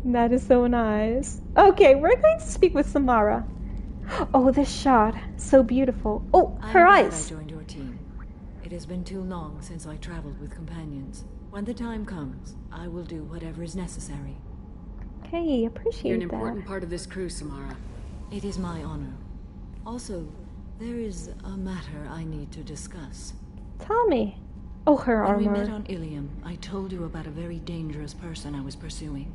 That is so nice. Okay, we're going to speak with Samara. Oh, this shot. So beautiful. Oh, her I'm glad eyes. I joined your team. It has been too long since I traveled with companions. When the time comes, I will do whatever is necessary. Hey, appreciate You're an that. important part of this crew, Samara. It is my honor. Also, there is a matter I need to discuss. Tell me. Oh, her When we armor. met on Ilium, I told you about a very dangerous person I was pursuing.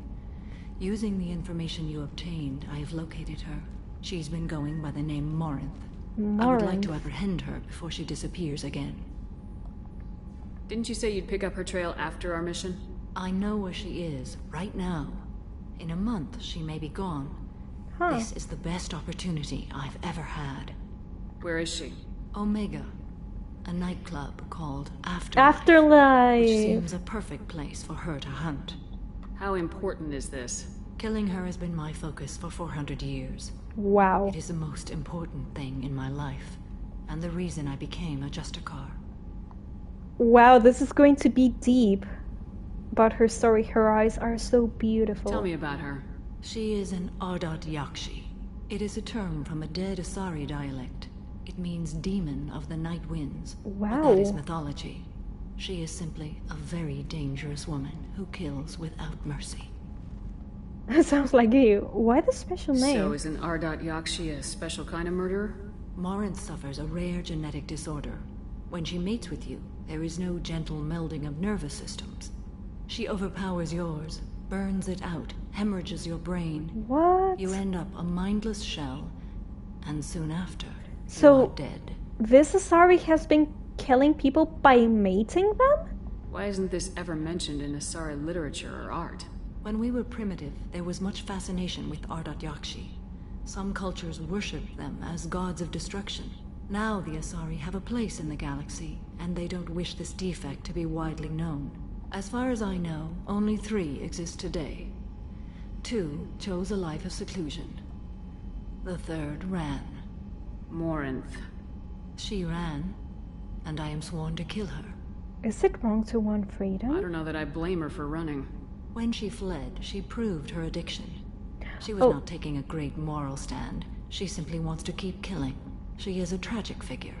Using the information you obtained, I have located her. She's been going by the name Morinth. I would like to Morinth. apprehend her before she disappears again. Didn't you say you'd pick up her trail after our mission? I know where she is, right now. In a month, she may be gone. Huh. This is the best opportunity I've ever had. Where is she? Omega, a nightclub called Which Afterlife. seems a perfect place for her to hunt. How important is this? Killing her has been my focus for 400 years. Wow. It is the most important thing in my life, and the reason I became a Justicar. Wow, this is going to be deep. About her story, her eyes are so beautiful. Tell me about her. She is an Ardat Yakshi. It is a term from a dead Asari dialect. It means demon of the night winds. Wow. But that is mythology. She is simply a very dangerous woman who kills without mercy. Sounds like you. Why the special name? So is an Ardat Yakshi a special kind of murderer? Morinth suffers a rare genetic disorder. When she mates with you, there is no gentle melding of nervous systems. She overpowers yours, burns it out, hemorrhages your brain. What? You end up a mindless shell, and soon after, So- you are dead. This Asari has been killing people by mating them? Why isn't this ever mentioned in Asari literature or art? When we were primitive, there was much fascination with Ardat Yakshi. Some cultures worshipped them as gods of destruction. Now the Asari have a place in the galaxy, and they don't wish this defect to be widely known. As far as I know, only 3 exist today. 2 chose a life of seclusion. The 3rd ran. Morinth. She ran, and I am sworn to kill her. Is it wrong to want freedom? I don't know that I blame her for running. When she fled, she proved her addiction. She was Oh. not taking a great moral stand. She simply wants to keep killing. She is a tragic figure,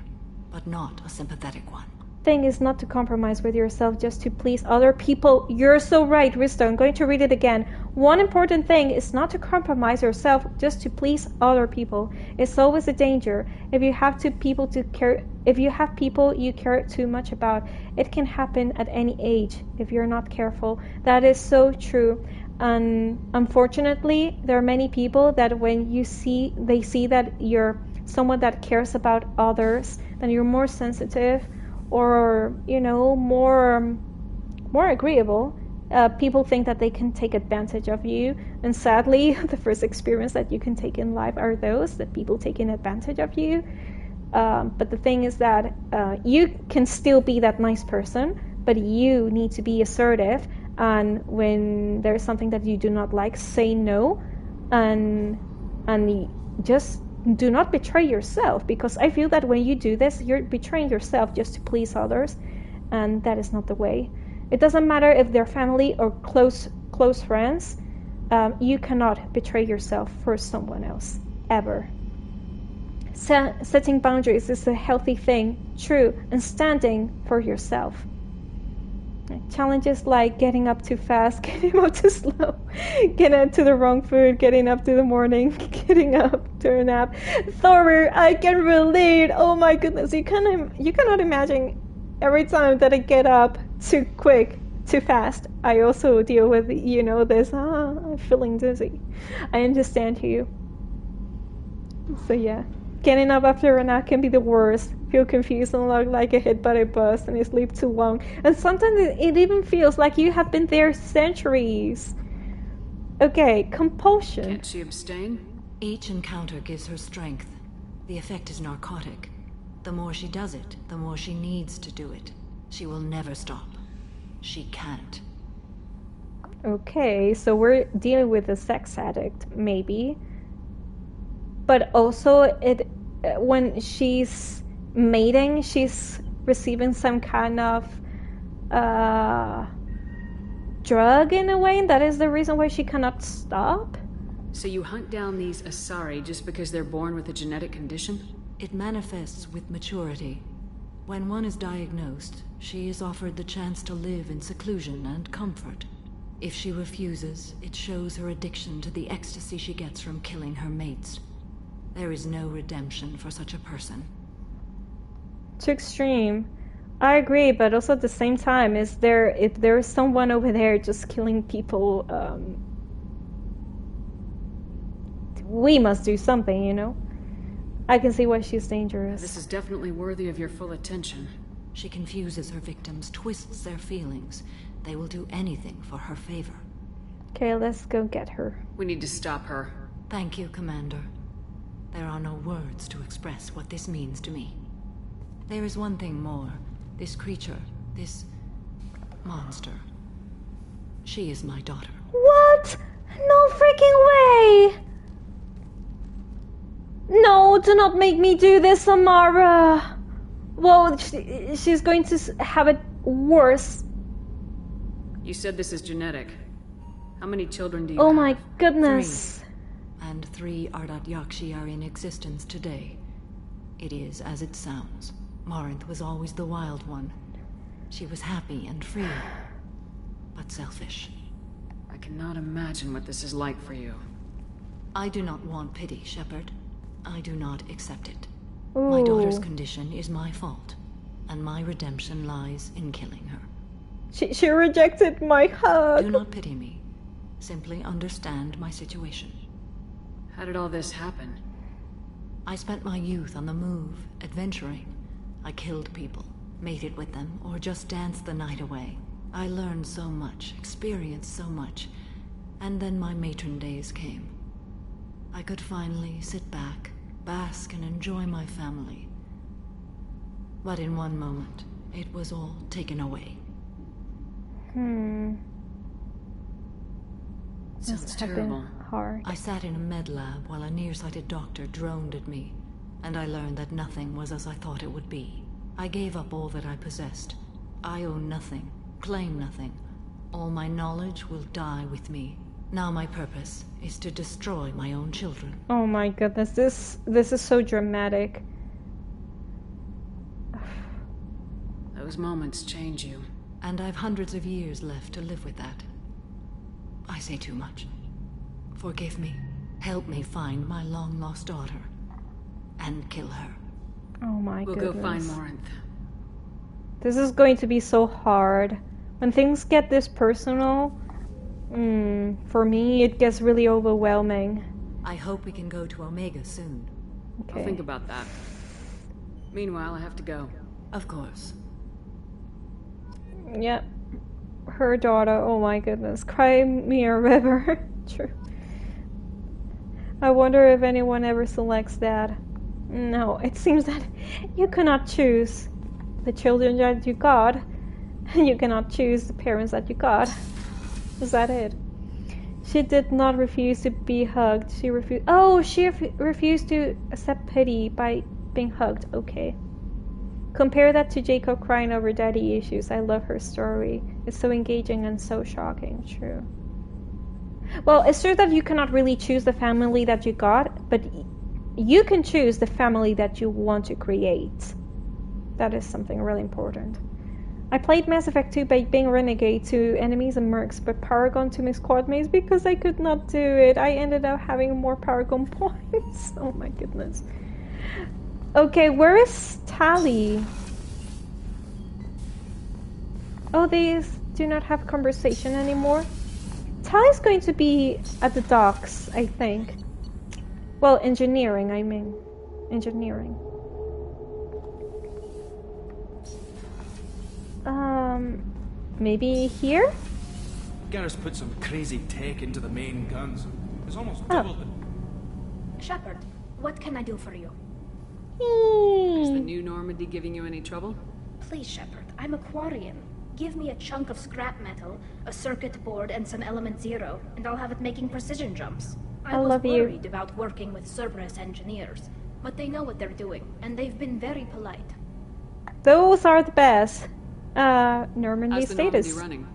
but not a sympathetic one. Thing is not to compromise with yourself just to please other people. You're so right, Risto. I'm going to read it again. One important thing is not to compromise yourself just to please other people. It's always a danger. If you have people you care too much about, it can happen at any age if you're not careful. That is so true. And unfortunately, there are many people that when they see that you're someone that cares about others, then you're more sensitive or more agreeable. People think that they can take advantage of you, and sadly the first experience that you can take in life are those that people taking advantage of you. But the thing is that you can still be that nice person, but you need to be assertive, and when there's something that you do not like, say no, and just do not betray yourself, because I feel that when you do this, you're betraying yourself just to please others, and that is not the way. It doesn't matter if they're family or close friends. You cannot betray yourself for someone else, ever. Setting boundaries is a healthy thing, true, and standing for yourself. Challenges like getting up too fast, getting up too slow, getting up to the wrong food, getting up to the morning, getting up to a nap. Thor, I can relate. Oh my goodness, you cannot imagine. Every time that I get up too quick, too fast, I also deal with this. I'm feeling dizzy. I understand you. So yeah. Getting up after a nap can be the worst. Feel confused and look like a hit by a bus, and you sleep too long. And sometimes it even feels like you have been there centuries. Okay, compulsion. Can't she abstain? Each encounter gives her strength. The effect is narcotic. The more she does it, the more she needs to do it. She will never stop. She can't. Okay, so we're dealing with a sex addict, maybe. But also, when she's mating, she's receiving some kind of drug in a way, and that is the reason why she cannot stop? So you hunt down these Asari just because they're born with a genetic condition? It manifests with maturity. When one is diagnosed, she is offered the chance to live in seclusion and comfort. If she refuses, it shows her addiction to the ecstasy she gets from killing her mates. There is no redemption for such a person. Too extreme. I agree, but also at the same time, if there is someone over there just killing people, we must do something, you know? I can see why she's dangerous. This is definitely worthy of your full attention. She confuses her victims, twists their feelings. They will do anything for her favor. Okay, let's go get her. We need to stop her. Thank you, Commander. There are no words to express what this means to me. There is one thing more. This creature, this monster. She is my daughter. What? No freaking way! No, do not make me do this, Amara. Well, she's going to have it worse. You said this is genetic. How many children do you Oh have? my goodness. 3. And 3 Ardat Yakshi are in existence today. It is as it sounds. Morinth was always the wild one. She was happy and free, but selfish. I cannot imagine what this is like for you. I do not want pity, Shepard. I do not accept it. Ooh. My daughter's condition is my fault, and my redemption lies in killing her. She rejected my hug. Do not pity me. Simply understand my situation. How did all this happen? I spent my youth on the move, adventuring. I killed people, mated with them, or just danced the night away. I learned so much, experienced so much, and then my matron days came. I could finally sit back, bask and enjoy my family. But in one moment, it was all taken away. Sounds terrible. Hard. I sat in a med lab while a nearsighted doctor droned at me, and I learned that nothing was as I thought it would be. I gave up all that I possessed. I own nothing, claim nothing. All my knowledge will die with me. Now my purpose is to destroy my own children. Oh my goodness, this is so dramatic. Those moments change you. And I've hundreds of years left to live with that. I say too much. Forgive me. Help me find my long-lost daughter. And kill her. Oh my We'll goodness. go find Morinth. This is going to be so hard. When things get this personal, for me, it gets really overwhelming. I hope we can go to Omega soon. Okay. I'll think about that. Meanwhile, I have to go. Of course. Yep. Her daughter, oh my goodness. Cry me a river. True. I wonder if anyone ever selects that. No, it seems that you cannot choose the children that you got. You cannot choose the parents that you got. Is that it? She did not refuse to be hugged. She refused. Oh, she refused to accept pity by being hugged. Okay. Compare that to Jacob crying over daddy issues. I love her story. It's so engaging and so shocking. True. Well, it's true that you cannot really choose the family that you got, but you can choose the family that you want to create. That is something really important. I played Mass Effect 2 by being renegade to enemies and mercs, but Paragon to my squad mates because I could not do it. I ended up having more Paragon points. Oh my goodness. Okay, where is Tali? Oh, they do not have conversation anymore. Tali's going to be at the docks, I think. Well, engineering, I mean. Engineering. Maybe here? Garrus put some crazy tech into the main guns. It's almost Oh. doubled the... Shepard, what can I do for you? Is the new Normandy giving you any trouble? Please, Shepard, I'm a Quarian. Give me a chunk of scrap metal, a circuit board, and some element zero, and I'll have it making precision jumps. I was love you. worried about working with Cerberus engineers, but they know what they're doing, and they've been very polite. Those are the best. Normandy How's the Normandy status. running?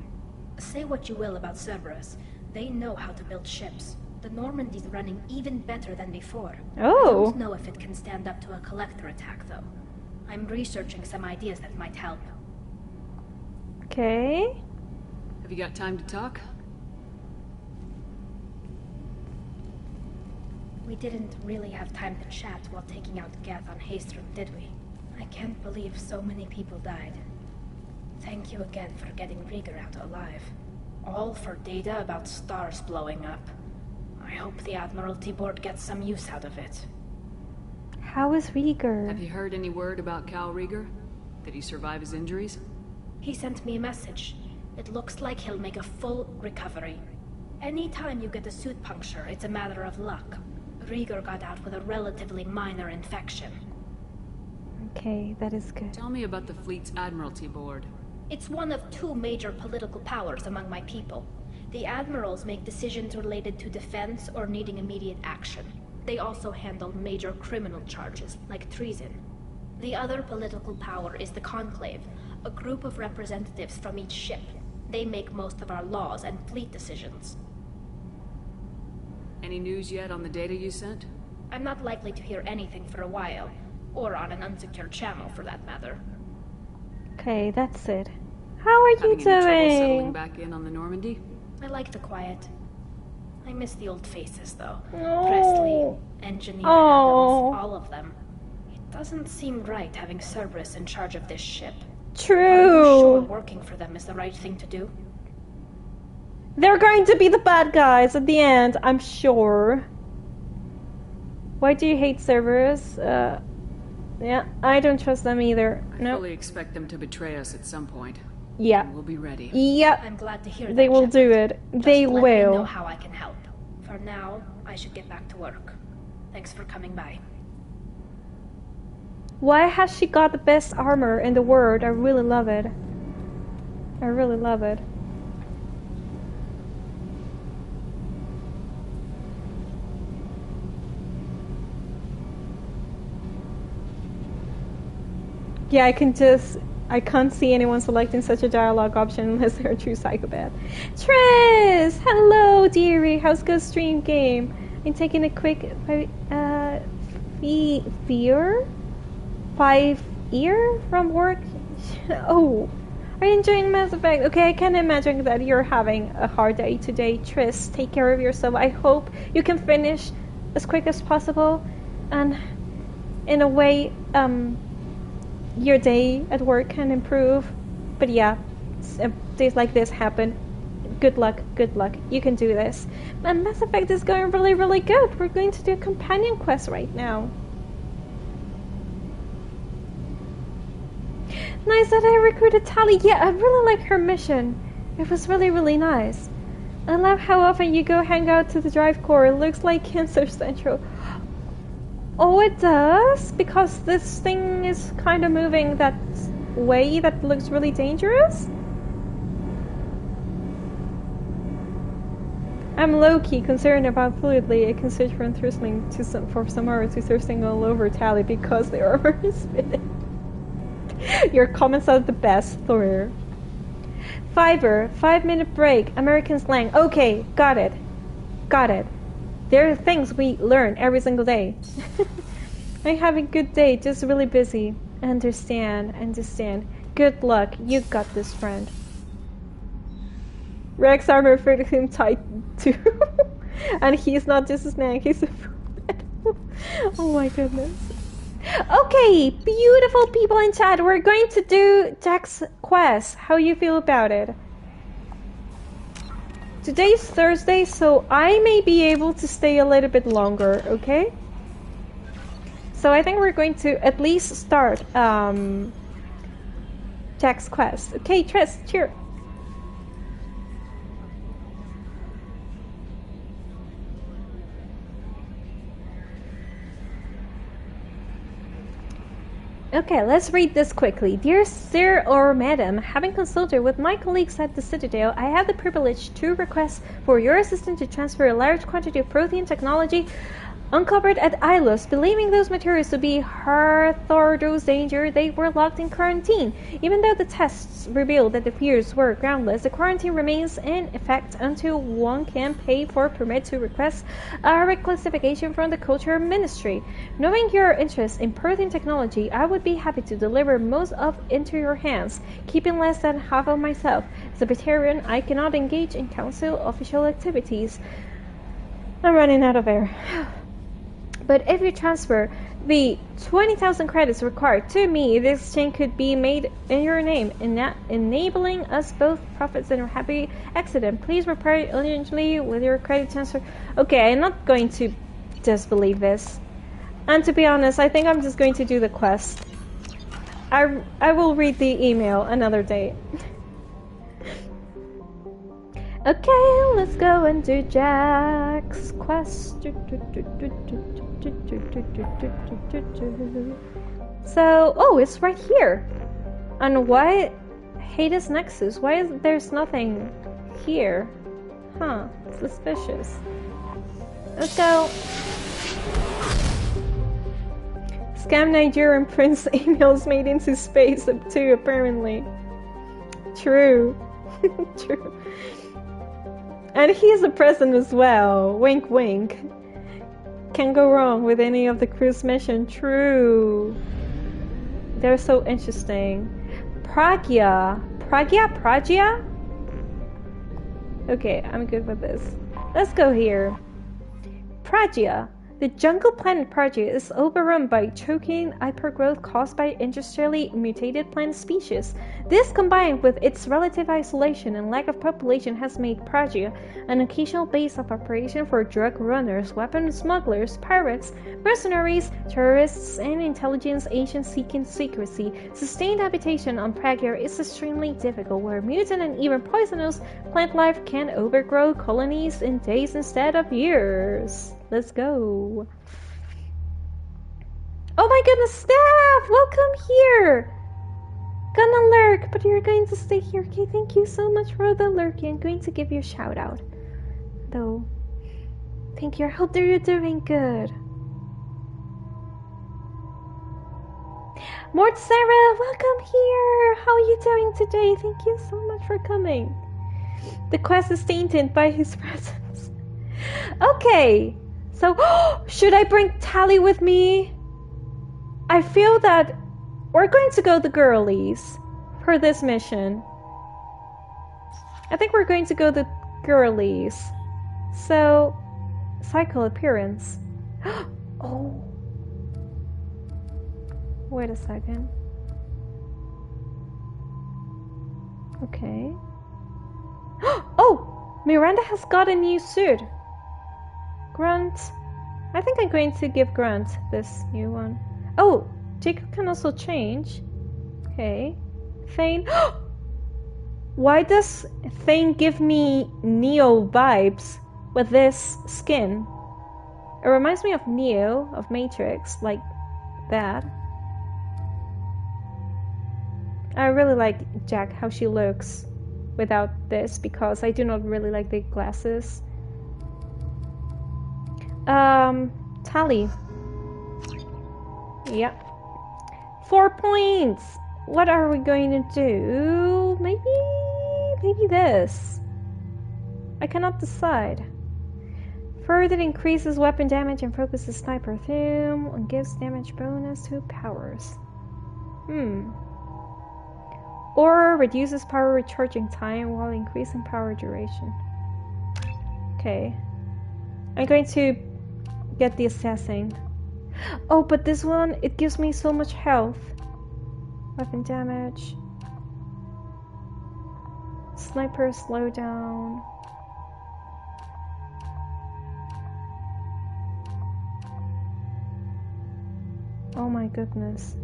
Say what you will about Cerberus. They know how to build ships. The Normandy's running even better than before. Oh. I don't know if it can stand up to a collector attack, though. I'm researching some ideas that might help. Okay. Have you got time to talk? We didn't really have time to chat while taking out Gath on Haestrom, did we? I can't believe so many people died. Thank you again for getting Rieger out alive. All for data about stars blowing up. I hope the Admiralty Board gets some use out of it. How is Rieger? Have you heard any word about Cal Rieger? Did he survive his injuries? He sent me a message. It looks like he'll make a full recovery. Anytime you get a suit puncture, it's a matter of luck. Rieger got out with a relatively minor infection. Okay, that is good. Tell me about the fleet's Admiralty Board. It's one of two major political powers among my people. The admirals make decisions related to defense or needing immediate action. They also handle major criminal charges, like treason. The other political power is the Conclave, a group of representatives from each ship. They make most of our laws and fleet decisions. Any news yet on the data you sent? I'm not likely to hear anything for a while, or on an unsecured channel for that matter. Okay, that's it. How are you Having any trouble settling doing? back in on the Normandy? I like the quiet. I miss the old faces, though. Oh. Presley, Engineer Oh. Adams, all of them. It doesn't seem right having Cerberus in charge of this ship. Are you True. sure working for them is the right thing to do? They're going to be the bad guys at the end, I'm sure. Why do you hate Cerberus? Yeah, I don't trust them either. I No. fully expect them to betray us at some point. Yeah. And we'll be ready. Yep. I'm glad to hear that. They will Shepard. do it. Just They let me know will. how I can help. For now, I should get back to work. Thanks for coming by. Why has she got the best armor in the world? I really love it. I really love it. Yeah, I can't see anyone selecting such a dialogue option unless they're a true psychopath. Triss! Hello, dearie. How's good stream game? I'm taking a quick five year from work. Oh, are you enjoying Mass Effect? Okay, I can imagine that you're having a hard day today. Triss, take care of yourself. I hope you can finish as quick as possible, and in a way, your day at work can improve. But yeah, days like this happen. Good luck, good luck. You can do this. And Mass Effect is going really, really good. We're going to do a companion quest right now. Nice that I recruited Tali. Yeah, I really like her mission. It was really, really nice. I love how often you go hang out to the drive core. It looks like Cancer Central. Oh, it does? Because this thing is kind of moving that way that looks really dangerous? I'm low-key concerned about fluidly. I can switch from thirstling for Samara to thirsting all over Tally because the armor is fitted. Your comments are the best, Thor. Fiverr, 5-minute break, American slang. Okay, got it. Got it. There are things we learn every single day. I'm having a good day, just really busy. Understand. Good luck, you got this, friend. Rex armor for him tight too. And he's not just a snack, he's a food. Oh my goodness. Okay, beautiful people in chat, we're going to do Jack's quest. How you feel about it? Today's Thursday, so I may be able to stay a little bit longer, okay? So I think we're going to at least start Jack's quest. Okay, Triss, cheer. Okay, let's read this quickly. Dear Sir or Madam, having consulted with my colleagues at the Citadel, I have the privilege to request for your assistance to transfer a large quantity of Prothean technology Uncovered at Ilos, believing those materials to be hazardous danger, they were locked in quarantine. Even though the tests revealed that the fears were groundless, the quarantine remains in effect until one can pay for a permit to request a reclassification from the Culture Ministry. Knowing your interest in Protein technology, I would be happy to deliver most of it into your hands, keeping less than half of myself. As a Batarian, I cannot engage in Council official activities. I'm running out of air. But if you transfer the 20,000 credits required to me, this exchange could be made in your name, enabling us both profits and a happy accident. Please reply urgently with your credit transfer. Okay, I'm not going to disbelieve this. And to be honest, I think I'm just going to do the quest. I will read the email another day. Okay, let's go and do Jack's quest. So, oh, it's right here. And why Hades Nexus? Why is there's nothing here? Huh, suspicious. Let's go. Scam Nigerian prince emails made into space too, apparently. True. True. And he's a president as well. Wink, wink. Can't go wrong with any of the crew's mission. True. They're so interesting. Pragya. Okay, I'm good with this. Let's go here. Pragya. The jungle planet Pragya is overrun by choking hypergrowth caused by industrially mutated plant species. This, combined with its relative isolation and lack of population, has made Pragya an occasional base of operation for drug runners, weapon smugglers, pirates, mercenaries, terrorists, and intelligence agents seeking secrecy. Sustained habitation on Pragya is extremely difficult, where mutant and even poisonous plant life can overgrow colonies in days instead of years. Let's go. Oh my goodness, staff! Welcome here! Gonna lurk, but you're going to stay here. Okay, thank you so much for the lurking. I'm going to give you a shout out. Though, thank you. I hope that you're doing good. Mort Sarah, welcome here! How are you doing today? Thank you so much for coming. The quest is tainted by his presence. Okay. So, should I bring Tally with me? I feel that we're going to go the girlies for this mission. I think we're going to go the girlies. So, cycle appearance. Oh. Wait a second. Okay. Oh! Miranda has got a new suit. Grunt. I think I'm going to give Grunt this new one. Oh, Jacob can also change. Okay. Thane. Why does Thane give me Neo vibes with this skin? It reminds me of Neo, of Matrix, like that. I really like Jack, how she looks without this, because I do not really like the glasses. Tally. Yeah. 4 points! What are we going to do? Maybe this. I cannot decide. Further increases weapon damage and focuses sniper theme and gives damage bonus to powers. Or reduces power recharging time while increasing power duration. Okay. I'm going to get the assassin. Oh, but this one, it gives me so much health. Weapon damage. Sniper slowdown. Oh my goodness.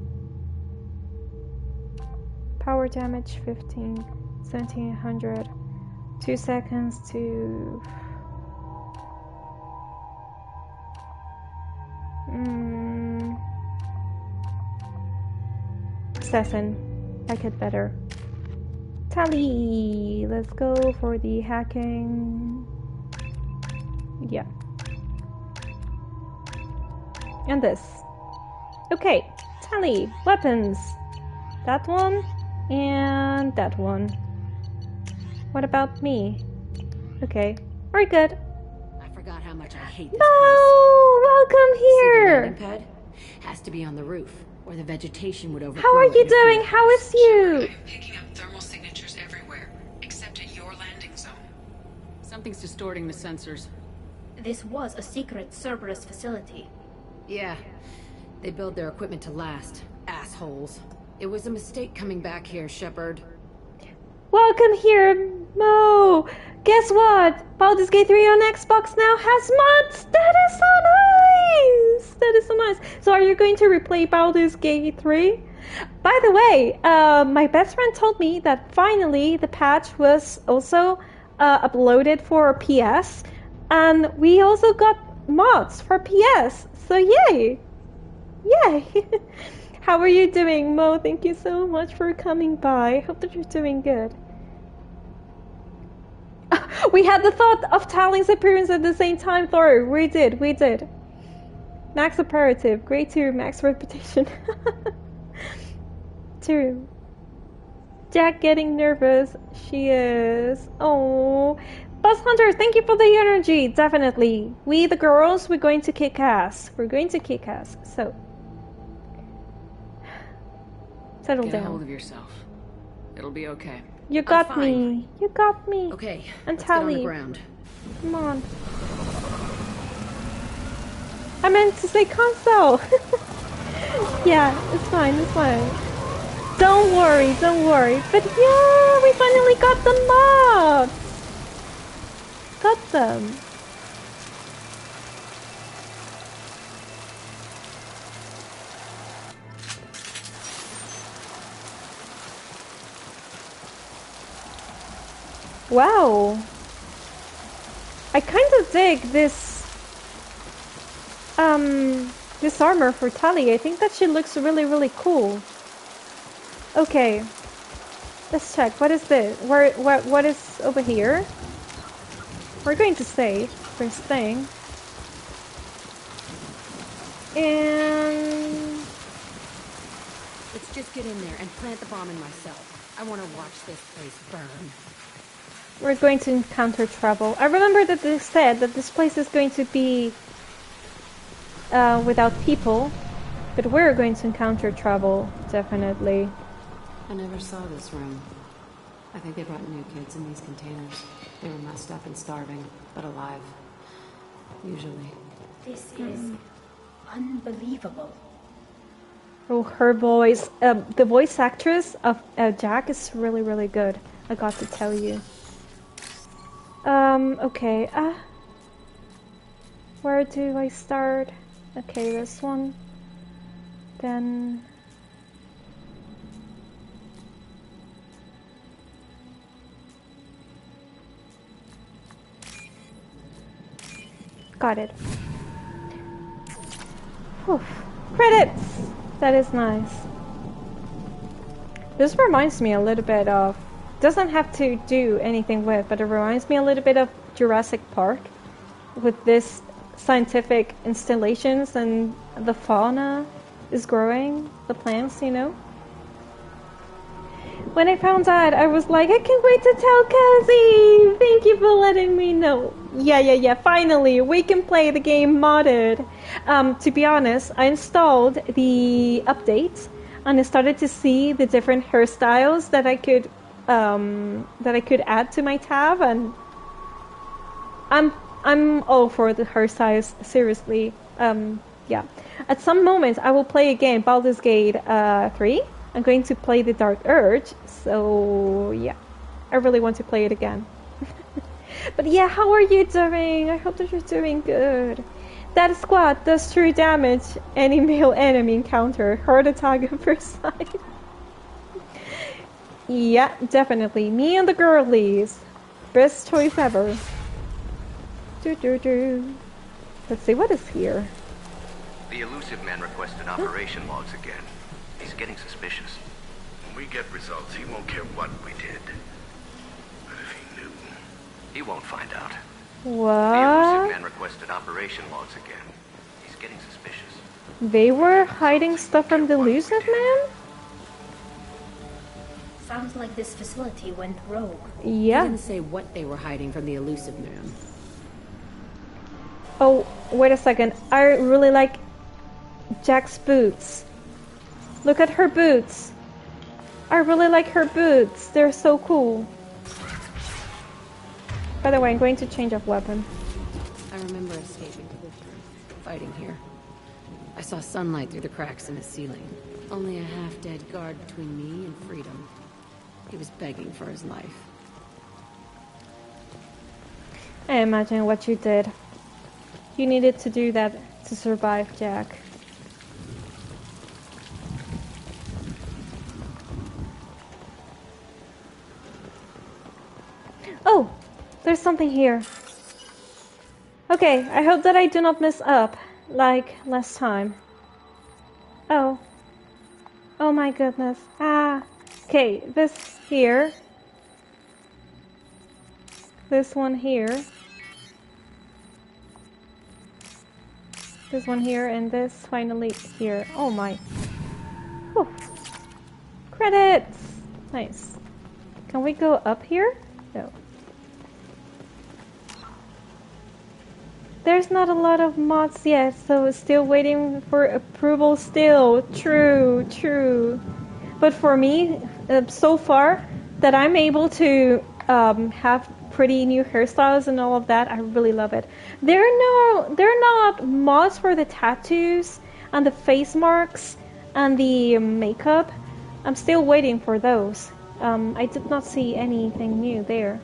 Power damage 15, 1700. 2 seconds to... Assassin. Like it better. Tally! Let's go for the hacking. Yeah. And this. Okay, tally. Weapons. That one and that one. What about me? Okay, we're good. I forgot how much I hate this No! Welcome place. See the here! landing pad? Has to be on the roof, or the vegetation would overgrow. How are you it if we- doing? How is you? I'm picking up thermal signatures everywhere, except at your landing zone. Something's distorting the sensors. This was a secret Cerberus facility. Yeah, they build their equipment to last. Assholes. It was a mistake coming back here, Shepard. Welcome here, Mo! Guess what? Baldur's Gate 3 on Xbox now has mods! That is so nice! That is so nice. So are you going to replay Baldur's Gate 3? By the way, my best friend told me that finally the patch was also uploaded for PS, and we also got mods for PS, so yay! Yay! How are you doing, Mo? Thank you so much for coming by. I hope that you're doing good. We had the thought of Taling's appearance at the same time, Thor. We did. Max operative. Grade 2, max reputation. True. Jack getting nervous. She is. Oh. Buzz Hunter, thank you for the energy. Definitely. We, the girls, we're going to kick ass. So. Settle Get down. a hold of yourself. It'll be okay. You got me. You got me. Okay, And let's get on the Tally. ground. Come on. I meant to say console. Yeah, it's fine. Don't worry. But yeah, we finally got the mods. Got them. Wow. I kind of dig this this armor for Tali. I think that she looks really cool. Okay. Let's check. What is this? What is over here? We're going to save first thing. And Let's just get in there and plant the bomb in myself. I want to watch this place burn. we're going to encounter trouble. I remember that they said that this place is going to be without people, but we're going to encounter trouble, definitely. I never saw this room. I think they brought new kids in these containers. They were messed up and starving, but alive. Usually. This is unbelievable. Oh, her voice. The voice actress of Jack is really good. I got to tell you. Okay. Where do I start? Okay, this one. Then... Got it. Whew. Credits! That is nice. This reminds me a little bit of... Doesn't have to do anything with, but it reminds me a little bit of Jurassic Park. With this scientific installations and the fauna is growing. The plants, you know. When I found out, I was like, I can't wait to tell Cassie! Thank you for letting me know. Yeah, finally, we can play the game modded. To be honest, I installed the update and I started to see the different hairstyles that I could add to my tab, and I'm all for the hairstyles, seriously. Yeah. At some moments, I will play again Baldur's Gate 3. I'm going to play the Dark Urge, so yeah, I really want to play it again. But yeah, how are you doing? I hope that you're doing good. That squad does true damage any male enemy encounter. Heart attack at first sight. Yeah, definitely. Me and the girlies. Best choice ever. Let's see, what is here? The elusive man requested operation logs again. He's getting suspicious. When we get results, he won't care what we did. But if he knew... He won't find out. What? The elusive man requested operation logs again. He's getting suspicious. They were hiding stuff from the elusive man? Sounds like this facility went rogue. Yeah. They didn't say what they were hiding from the elusive man. Oh, wait a second. I really like Jack's boots. Look at her boots. I really like her boots. They're so cool. By the way, I'm going to change of weapon. I remember escaping to this room, fighting here. I saw sunlight through the cracks in the ceiling. Only a half-dead guard between me and freedom. He was begging for his life. I imagine what you did. You needed to do that to survive, Jack. Oh! There's something here. Okay, I hope that I do not mess up, like last time. Oh. Oh my goodness. Ah. Okay, this here. This one here. This one here, and this finally here. Oh my. Whew. Credits! Nice. Can we go up here? No. There's not a lot of mods yet, so still waiting for approval still. True, true. But for me, so far, that I'm able to have pretty new hairstyles and all of that, I really love it. They're not mods for the tattoos and the face marks and the makeup. I'm still waiting for those. I did not see anything new there.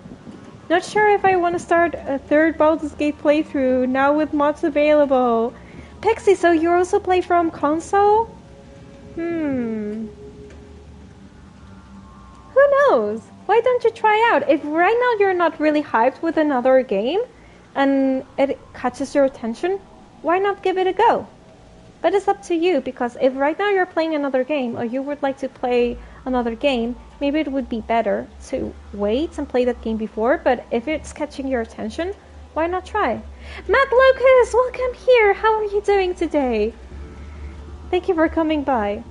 Not sure if I want to start a third Baldur's Gate playthrough now with mods available. Pixie, so you also play from console? Who knows? Why don't you try out? If right now you're not really hyped with another game and it catches your attention, why not give it a go? But it's up to you, because if right now you're playing another game or you would like to play another game, maybe it would be better to wait and play that game before, but if it's catching your attention, why not try? Matt Lucas, welcome here! How are you doing today? Thank you for coming by.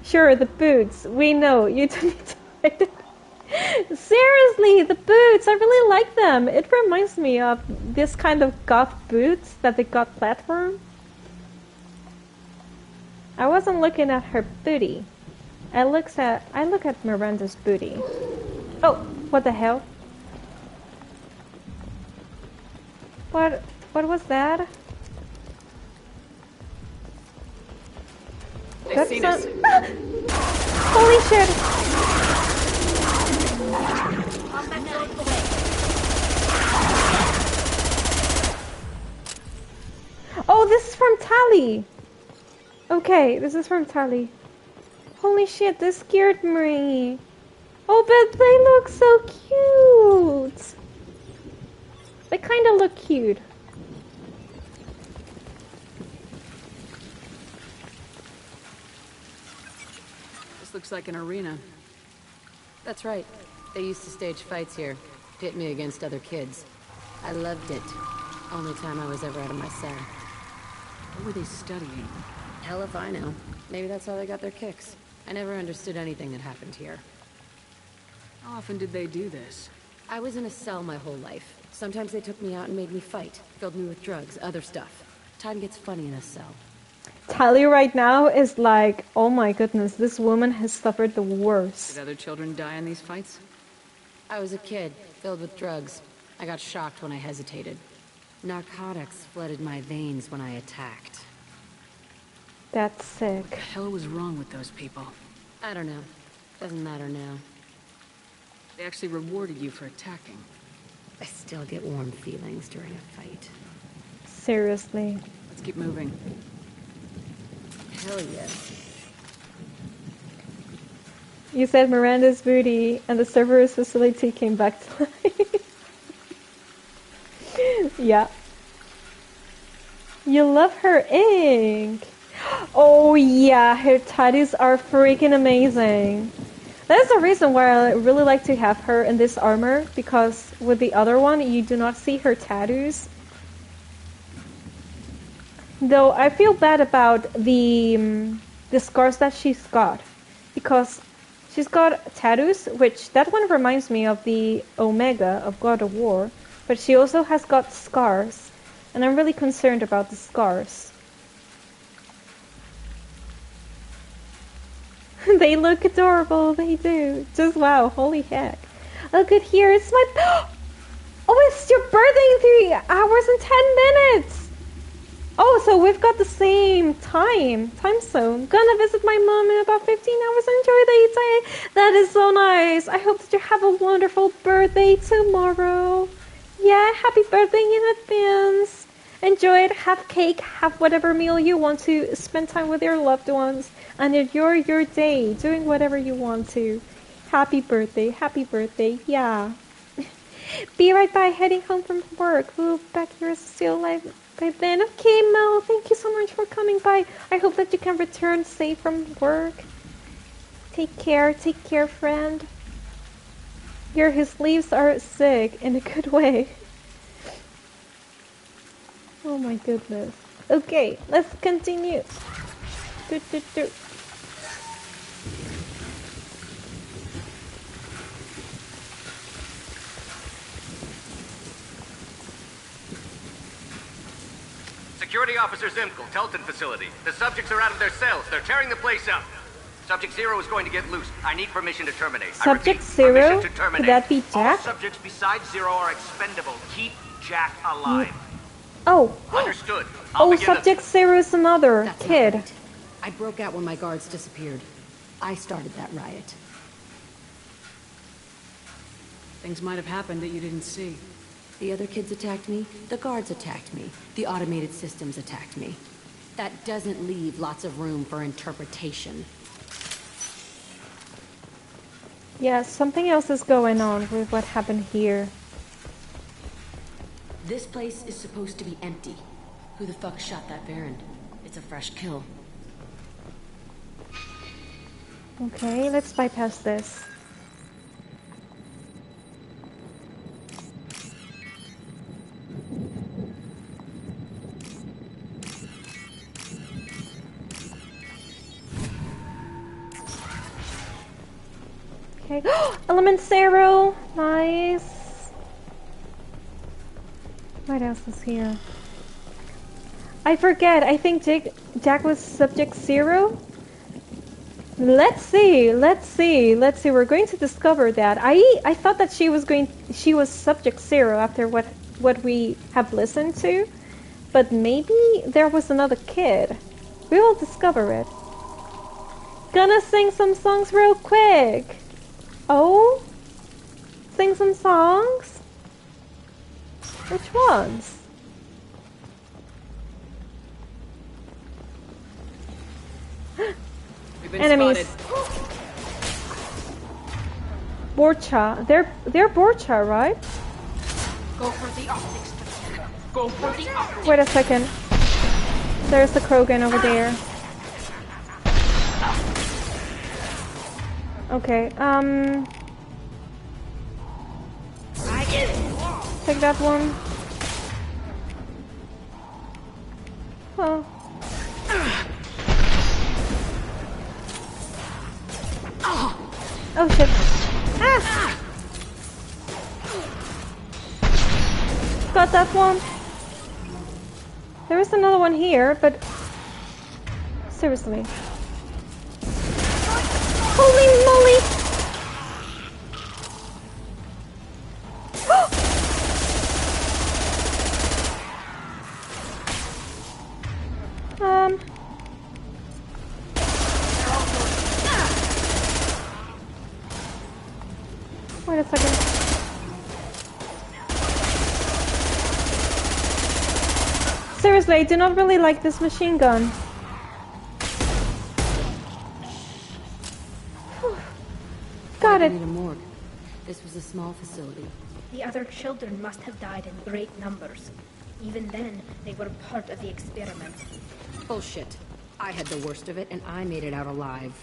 Sure, the boots. We know. You don't need to hide it. Seriously, the boots! I really like them. It reminds me of this kind of goth boots that the goth platform. I wasn't looking at her booty. I look at Miranda's booty. Oh, what the hell? What was that? They've seen us. Holy shit! Oh, this is from Tally. Okay, this is from Tally. Holy shit, this scared me. Oh, but they look so cute. They kind of look cute. This looks like an arena. That's right. They used to stage fights here. Pit me against other kids. I loved it. Only time I was ever out of my cell. What were they studying? Hell if I know. Maybe that's how they got their kicks. I never understood anything that happened here. How often did they do this? I was in a cell my whole life. Sometimes they took me out and made me fight. Filled me with drugs, other stuff. Time gets funny in a cell. Tally right now is like, oh my goodness, this woman has suffered the worst. Did other children die in these fights? I was a kid, filled with drugs. I got shocked when I hesitated. Narcotics flooded my veins when I attacked. That's sick. What the hell was wrong with those people? I don't know. Doesn't matter now. They actually rewarded you for attacking. I still get warm feelings during a fight. Seriously. Let's keep moving. Hell yes. You said Miranda's booty and the server's facility came back to life. Yeah. You love her ink. Oh yeah, her tattoos are freaking amazing. That's the reason why I really like to have her in this armor, because with the other one you do not see her tattoos. Though I feel bad about the scars that she's got, because she's got tattoos, which that one reminds me of the Omega of God of War, but she also has got scars, and I'm really concerned about the scars. They look adorable, they do. Just wow, holy heck. Look at here, it's my... Oh, it's your birthday in 3 hours and 10 minutes! Oh, so we've got the same time zone. Gonna visit my mom in about 15 hours. Enjoy the day. That is so nice. I hope that you have a wonderful birthday tomorrow. Yeah, happy birthday in advance. Enjoy it. Have cake. Have whatever meal you want to. Spend time with your loved ones. And enjoy your day. Doing whatever you want to. Happy birthday. Happy birthday. Yeah. Be right back. Heading home from work. Ooh, back here is still alive. By then, okay, Mel, thank you so much for coming by. I hope that you can return safe from work. Take care, friend. His leaves are sick in a good way. Oh my goodness. Okay, let's continue. Security Officer Zimkel, Telton facility. The subjects are out of their cells. They're tearing the place up. Subject Zero is going to get loose. I need permission to terminate. Subject Zero? Could that be Jack? All subjects besides Zero are expendable. Keep Jack alive. Oh. Understood. Oh, Subject Zero is another That's kid. Right. I broke out when my guards disappeared. I started that riot. Things might have happened that you didn't see. The other kids attacked me, the guards attacked me, the automated systems attacked me. That doesn't leave lots of room for interpretation. Yeah, something else is going on with what happened here. This place is supposed to be empty. Who the fuck shot that Baron? It's a fresh kill. Okay, let's bypass this. Okay. Element Zero! Nice! What else is here? I forget, I think Jack was Subject Zero? Let's see. We're going to discover that. I thought that she was Subject Zero after what we have listened to. But maybe there was another kid. We will discover it. Gonna sing some songs real quick. Oh? Sing some songs? Which ones? We've been Enemies. spotted. Borcha. They're Borcha, right? Go for the optics. Go for the optics. Wait a second. There's the Krogan over there. Okay, take that one. Oh. Oh shit. Ah! Got that one. There is another one here, but seriously. Holy moly! Wait a second. Seriously, I do not really like this machine gun. Got it. Need a morgue. This was a small facility. The other children must have died in great numbers. Even then, they were part of the experiment. Bullshit. I had the worst of it, and I made it out alive.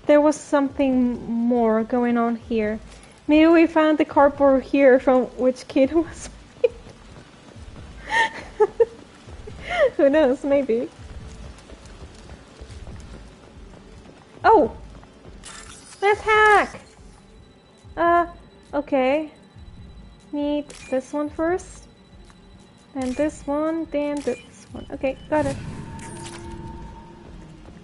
There was something more going on here. Maybe we found the cardboard here from which kid was made. Who knows? Maybe. Oh! Let's hack! Okay. Need this one first. Then this one, then this one. Okay, got it.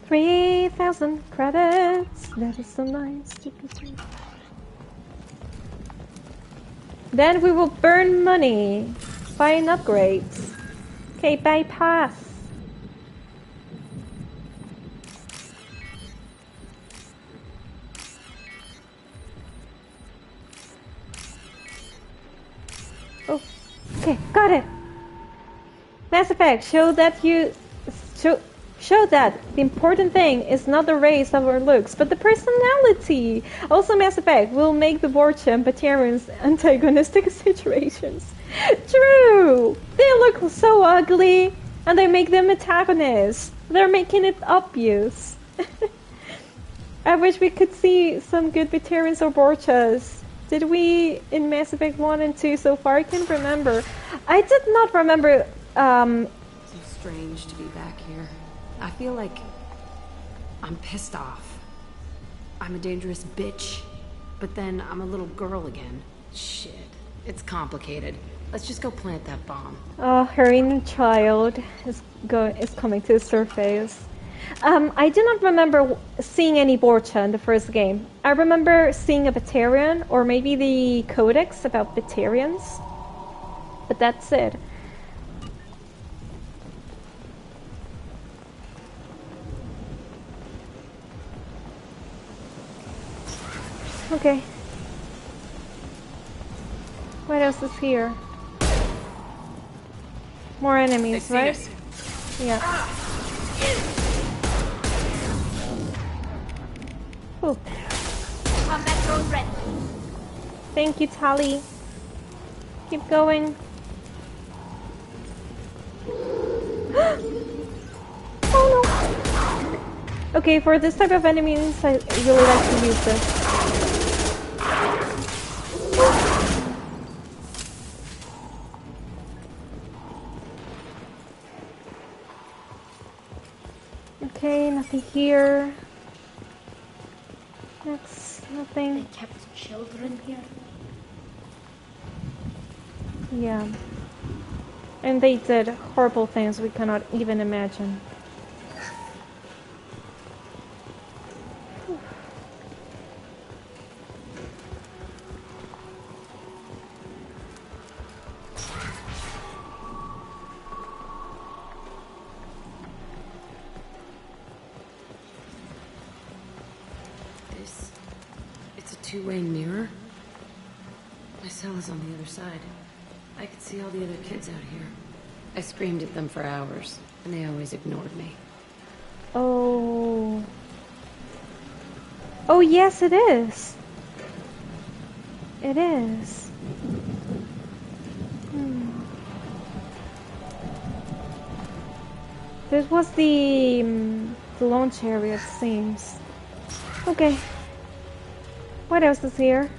3,000 credits. That is so nice. Then we will burn money buying upgrades. Okay, bypass. Oh, okay, got it. Mass Effect, show that the important thing is not the race of our looks, but the personality. Also, Mass Effect will make the Borgia Batarians antagonistic situations. True! They look so ugly, and they make them antagonists. They're making it obvious. I wish we could see some good Batarians or Borgias. Did we in Mass Effect 1 and 2 so far? I can't remember. I did not remember. So strange to be back here. I feel like I'm pissed off. I'm a dangerous bitch, but then I'm a little girl again. Shit, it's complicated. Let's just go plant that bomb. Oh, her inner child is coming to the surface. I do not remember seeing any Borgia in the first game. I remember seeing a Batarian, or maybe the codex about Batarians, but that's it. Okay. What else is here? More enemies, right? Yeah. Ooh. Combat drone ready. Thank you, Tali. Keep going. Oh no! Okay, for this type of enemies, I really like to use this. Okay, nothing here. That's nothing. They kept children here. Yeah. And they did horrible things we cannot even imagine. Two-way mirror? My cell is on the other side. I could see all the other kids out here. I screamed at them for hours, and they always ignored me. Oh. Oh, yes, it is. It is. This was the launch area, it seems. Okay. What else is here?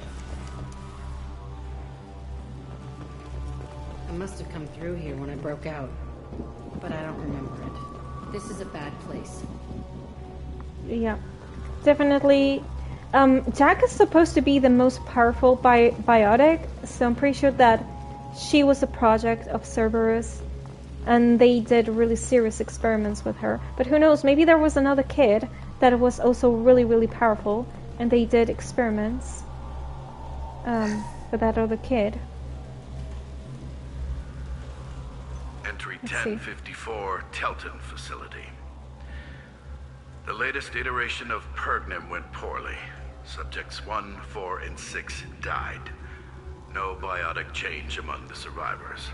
I must have come through here when I broke out, but I don't remember it. This is a bad place. Yeah, definitely. Jack is supposed to be the most powerful biotic, so I'm pretty sure that she was a project of Cerberus, and they did really serious experiments with her. But who knows, maybe there was another kid that was also really, really powerful, and they did experiments with that other kid. Entry 1054, Telton facility. The latest iteration of Pergnim went poorly. Subjects 1, 4, and 6 died. No biotic change among the survivors.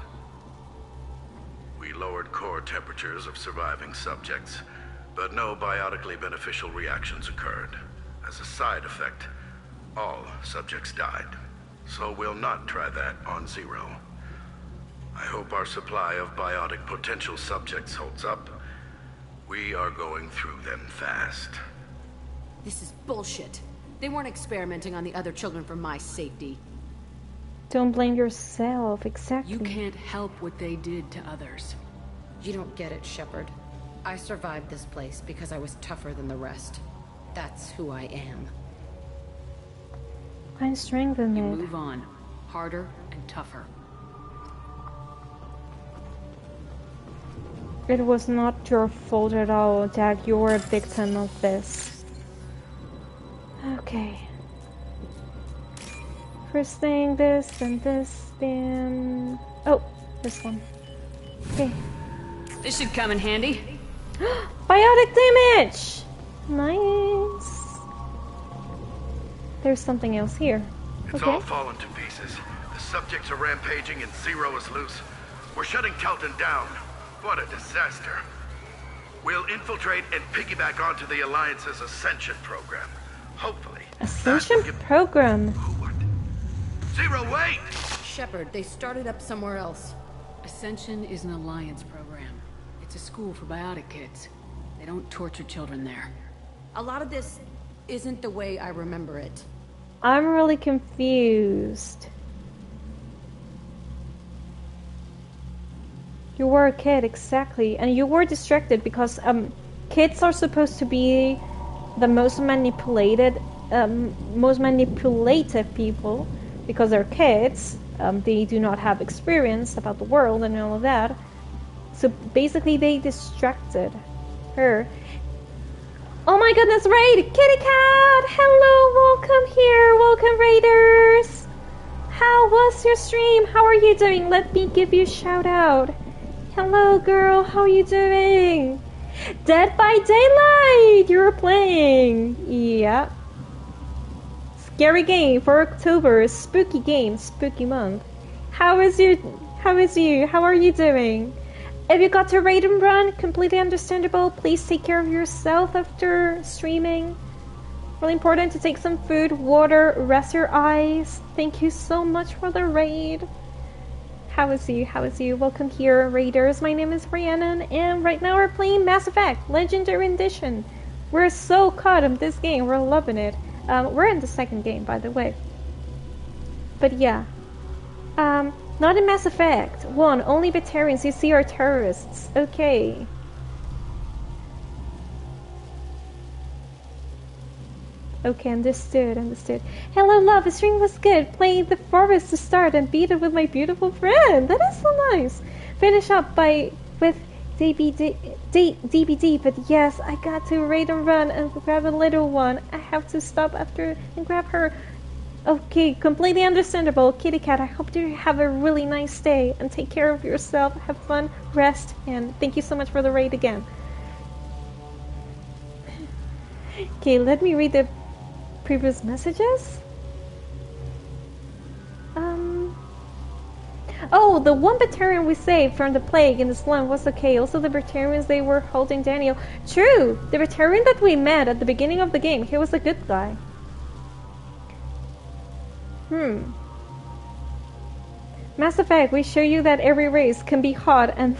We lowered core temperatures of surviving subjects, but no biotically beneficial reactions occurred. As a side effect, all subjects died. So we'll not try that on Zero. I hope our supply of biotic potential subjects holds up. We are going through them fast. This is bullshit. They weren't experimenting on the other children for my safety. Don't blame yourself, exactly. You can't help what they did to others. You don't get it, Shepard. I survived this place because I was tougher than the rest. That's who I am. Find strength in You it. move on. Harder and tougher. It was not your fault at all, Jack. You were a victim of this. Okay. First thing, this, then... Oh, this one. Okay. This should come in handy. Biotic damage! Nice. There's something else here. It's all fallen to pieces. The subjects are rampaging and Zero is loose. We're shutting Kelton down. What a disaster. We'll infiltrate and piggyback onto the Alliance's Ascension program. Hopefully. Ascension program? What? Zero, wait! Shepard, they started up somewhere else. Ascension is an Alliance program. It's a school for biotic kids. They don't torture children there. A lot of this isn't the way I remember it. I'm really confused. You were a kid, exactly, and you were distracted because kids are supposed to be the most manipulative people because they're kids. They do not have experience about the world and all of that. So basically, they distracted her. Oh my goodness, Raid! Kitty Cat! Hello, welcome here, welcome Raiders! How was your stream? How are you doing? Let me give you a shout out. Hello girl, how are you doing? Dead by Daylight! You're playing! Yeah. Scary game for October, spooky game, spooky month. How is you? How are you doing? If you got to raid and run, completely understandable. Please take care of yourself after streaming. Really important to take some food, water, rest your eyes. Thank you so much for the raid. How is you? Welcome here, Raiders. My name is Rhiannon, and right now we're playing Mass Effect Legendary Edition. We're so caught in this game. We're loving it. We're in the second game, by the way. But yeah. Not in Mass Effect 1, only Batarians you see are terrorists. Okay. Okay, understood. Hello, love, the stream was good. Playing the forest to start and beat it with my beautiful friend. That is so nice. Finish up with DBD, but yes, I got to raid and run and grab a little one. I have to stop after and grab her. Okay, completely understandable. Kitty Cat, I hope you have a really nice day and take care of yourself. Have fun, rest, and thank you so much for the raid again. Okay, let me read the previous messages. Oh, the one Batarian we saved from the plague in the slum was okay. Also, the Batarians they were holding Daniel. True! The Batarian that we met at the beginning of the game, he was a good guy. Mass Effect, we show you that every race can be hot and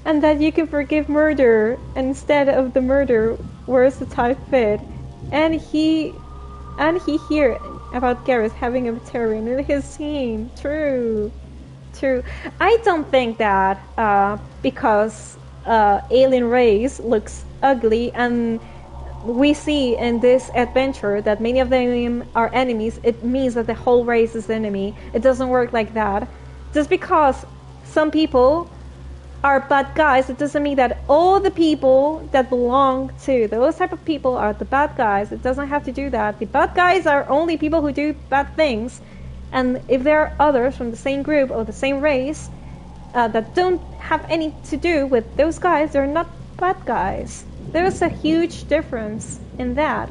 and that you can forgive murder instead of the murder where's the type fit. And he here about Garrus having a Batarian in his team. True. I don't think that because alien race looks ugly and we see in this adventure that many of them are enemies, it means that the whole race is enemy. It doesn't work like that. Just because some people are bad guys, it doesn't mean that all the people that belong to those type of people are the bad guys. It doesn't have to do that. The bad guys are only people who do bad things. And if there are others from the same group or the same race that don't have any to do with those guys, they're not bad guys. There's a huge difference in that.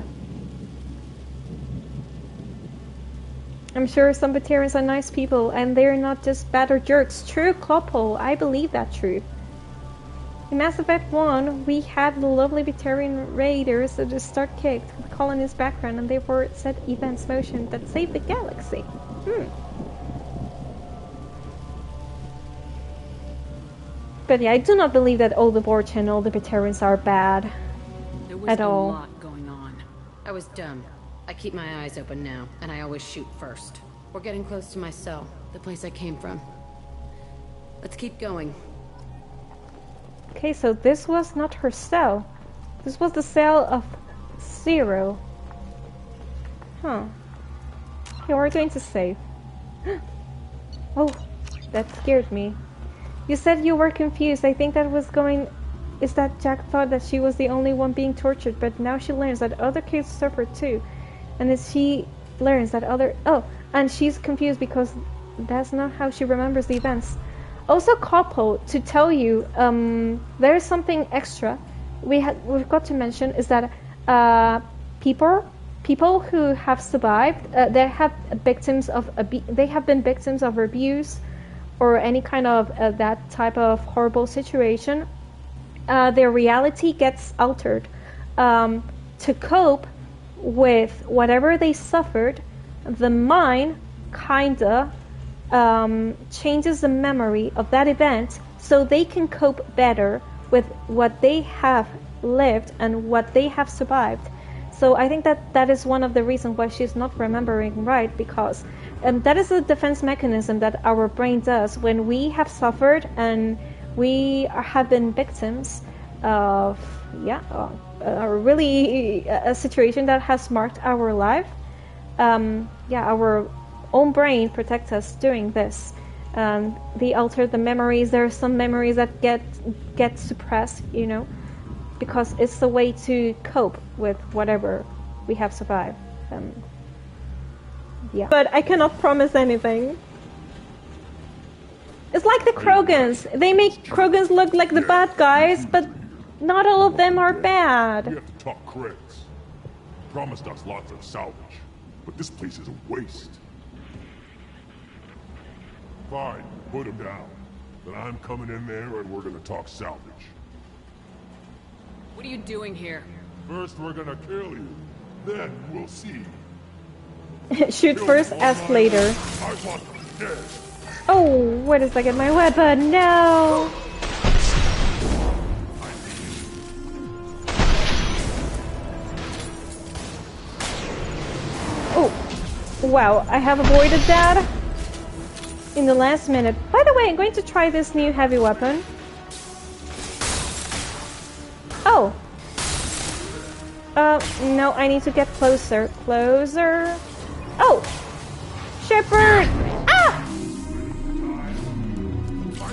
I'm sure some Batarians are nice people and they're not just bad or jerks. True, couple. I believe that true. In Mass Effect 1, we had the lovely Batarian raiders that just start kicked with the colonist background and they were set events motion that saved the galaxy. But yeah, I do not believe that all the Borg and all the Batarians are bad. There was at all. A lot going on. I was dumb. I keep my eyes open now, and I always shoot first. We're getting close to my cell, the place I came from. Let's keep going. Okay, so this was not her cell. This was the cell of Zero. Huh. Okay, we're going to save. Oh, that scared me. You said you were confused. I think that was going... Is that Jack thought that she was the only one being tortured, but now she learns that other kids suffered too. And as she learns that other... Oh, and she's confused because that's not how she remembers the events. Also, couple, to tell you, there's something extra we've got to mention is that people who have survived, they have been victims of abuse or any kind of that type of horrible situation. Their reality gets altered to cope with whatever they suffered. The mind kinda changes the memory of that event so they can cope better with what they have lived and what they have survived. So I think that is one of the reasons why she's not remembering right, because that is a defense mechanism that our brain does when we have suffered and we have been victims of a situation that has marked our life. Our own brain protects us during this. They alter the memories. There are some memories that get suppressed, because it's the way to cope with whatever we have survived. But I cannot promise anything. It's like the Krogans. They make Krogans look like the bad guys, but not all of them are bad. We have to talk credits. Promised us lots of salvage, but this place is a waste. Fine, put him down. Then I'm coming in there and we're gonna talk salvage. What are you doing here? First we're gonna kill you, then we'll see. Shoot first, ask later. I want them dead. Oh, wait a second, my weapon, no! Oh, wow, I have avoided that in the last minute. By the way, I'm going to try this new heavy weapon. Oh! No, I need to get closer. Closer. Oh! Shepard! Ah!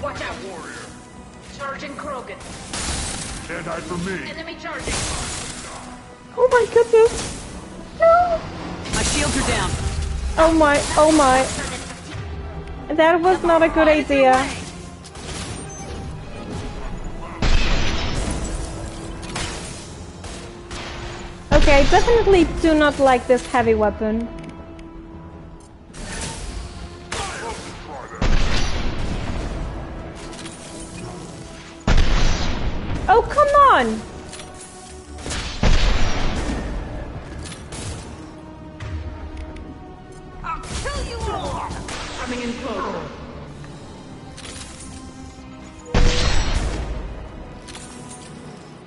Watch out, warrior. Charging Krogan. Can't hide from me. Enemy charging. Oh my goodness! No! My shields are down. Oh my, oh my. That was not a good idea. Okay, I definitely do not like this heavy weapon. Oh, come on! I'll kill you all! Coming in close.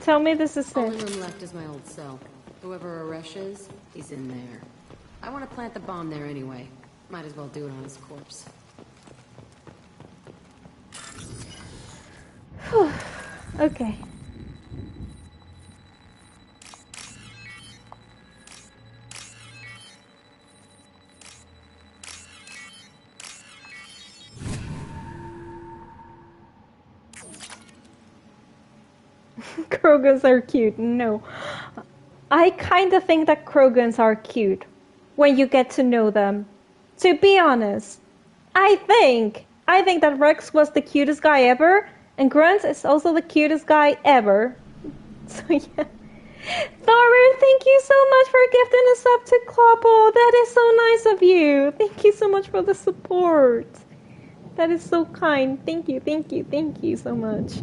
Tell me this is Only it. room left is my old cell. Whoever Aresh is, he's in there. I want to plant the bomb there anyway. Might as well do it on his corpse. Okay. Krogans are cute. No. I kind of think that Krogans are cute when you get to know them. To be honest, I think that Rex was the cutest guy ever, and Grunt is also the cutest guy ever. So yeah. Thorin, thank you so much for gifting us up to Kloppo. That is so nice of you. Thank you so much for the support. That is so kind. Thank you so much.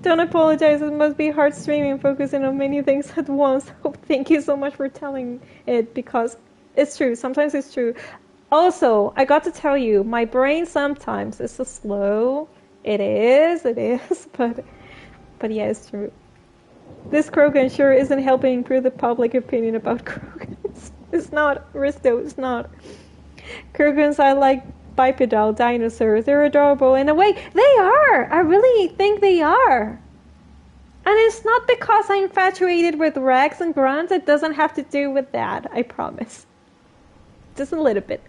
Don't apologize, it must be hard streaming, focusing on many things at once. Oh, thank you so much for telling it, because it's true, sometimes it's true. Also, I got to tell you, my brain sometimes is so slow. It is, but yeah, it's true. This Krogan sure isn't helping improve the public opinion about Krogans. It's not, Risto, it's not. Krogans are like bipedal dinosaurs. They're adorable in a way. They are! I really think they are. And it's not because I'm infatuated with Rex and grunts. It doesn't have to do with that, I promise. Just a little bit.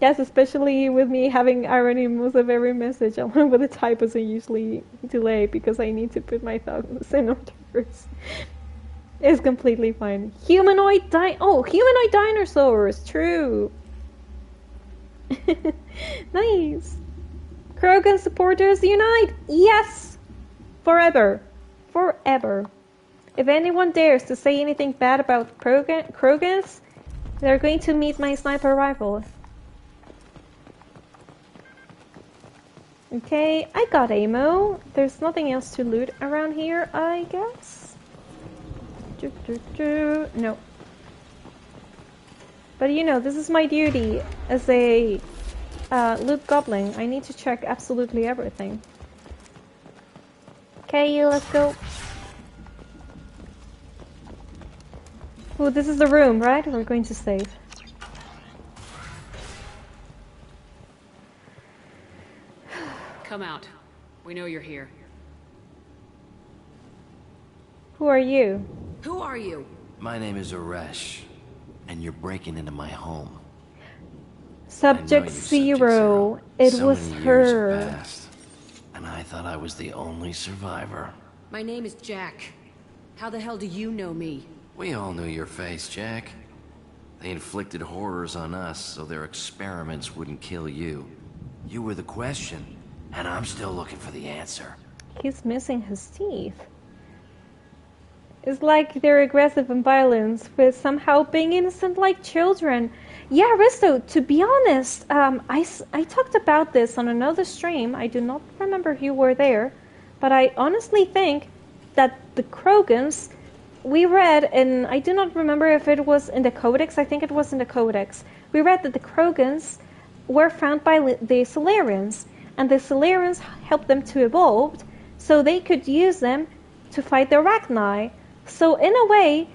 Yes, especially with me having irony in most of every message, along with the typos I usually delay because I need to put my thoughts in order first. It's completely fine. Humanoid dinosaurs! True! Nice! Krogan supporters unite! Yes! Forever! Forever! If anyone dares to say anything bad about Krogans, they're going to meet my sniper rifle. Okay, I got ammo. There's nothing else to loot around here, I guess. No. But you know, this is my duty as a loot goblin. I need to check absolutely everything. Okay, let's go. Oh, this is the room, right? We're going to save. Come out. We know you're here. Who are you? Who are you? My name is Aresh, and you're breaking into my home. Subject Zero. It So was many years her. have passed, and I thought I was the only survivor. My name is Jack. How the hell do you know me? We all knew your face, Jack. They inflicted horrors on us so their experiments wouldn't kill you. You were the question, and I'm still looking for the answer. He's missing his teeth. It's like they're aggressive and violent, with somehow being innocent like children. Yeah, Risto, to be honest, I talked about this on another stream. I do not remember if you were there, but I honestly think that the Krogans, we read, and I do not remember if it was in the Codex, I think it was in the Codex. We read that the Krogans were found by the Solarians, and the Solarians helped them to evolve, so they could use them to fight the Arachni. So in a way,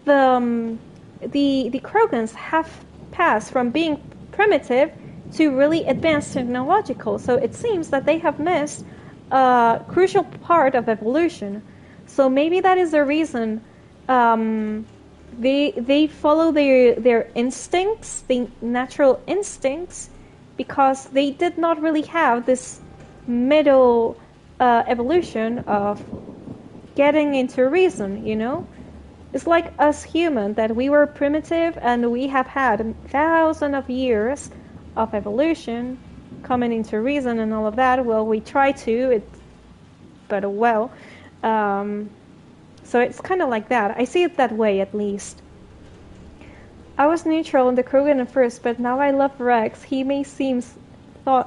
the Krogans have passed from being primitive to really advanced technological. So it seems that they have missed a crucial part of evolution. So maybe that is the reason they follow their instincts, the natural instincts, because they did not really have this middle evolution of getting into reason, you know? It's like us human, that we were primitive and we have had thousands of years of evolution coming into reason and all of that. Well, we try to, but well. So it's kind of like that. I see it that way, at least. I was neutral in the Krogan at first, but now I love Rex. He may seem though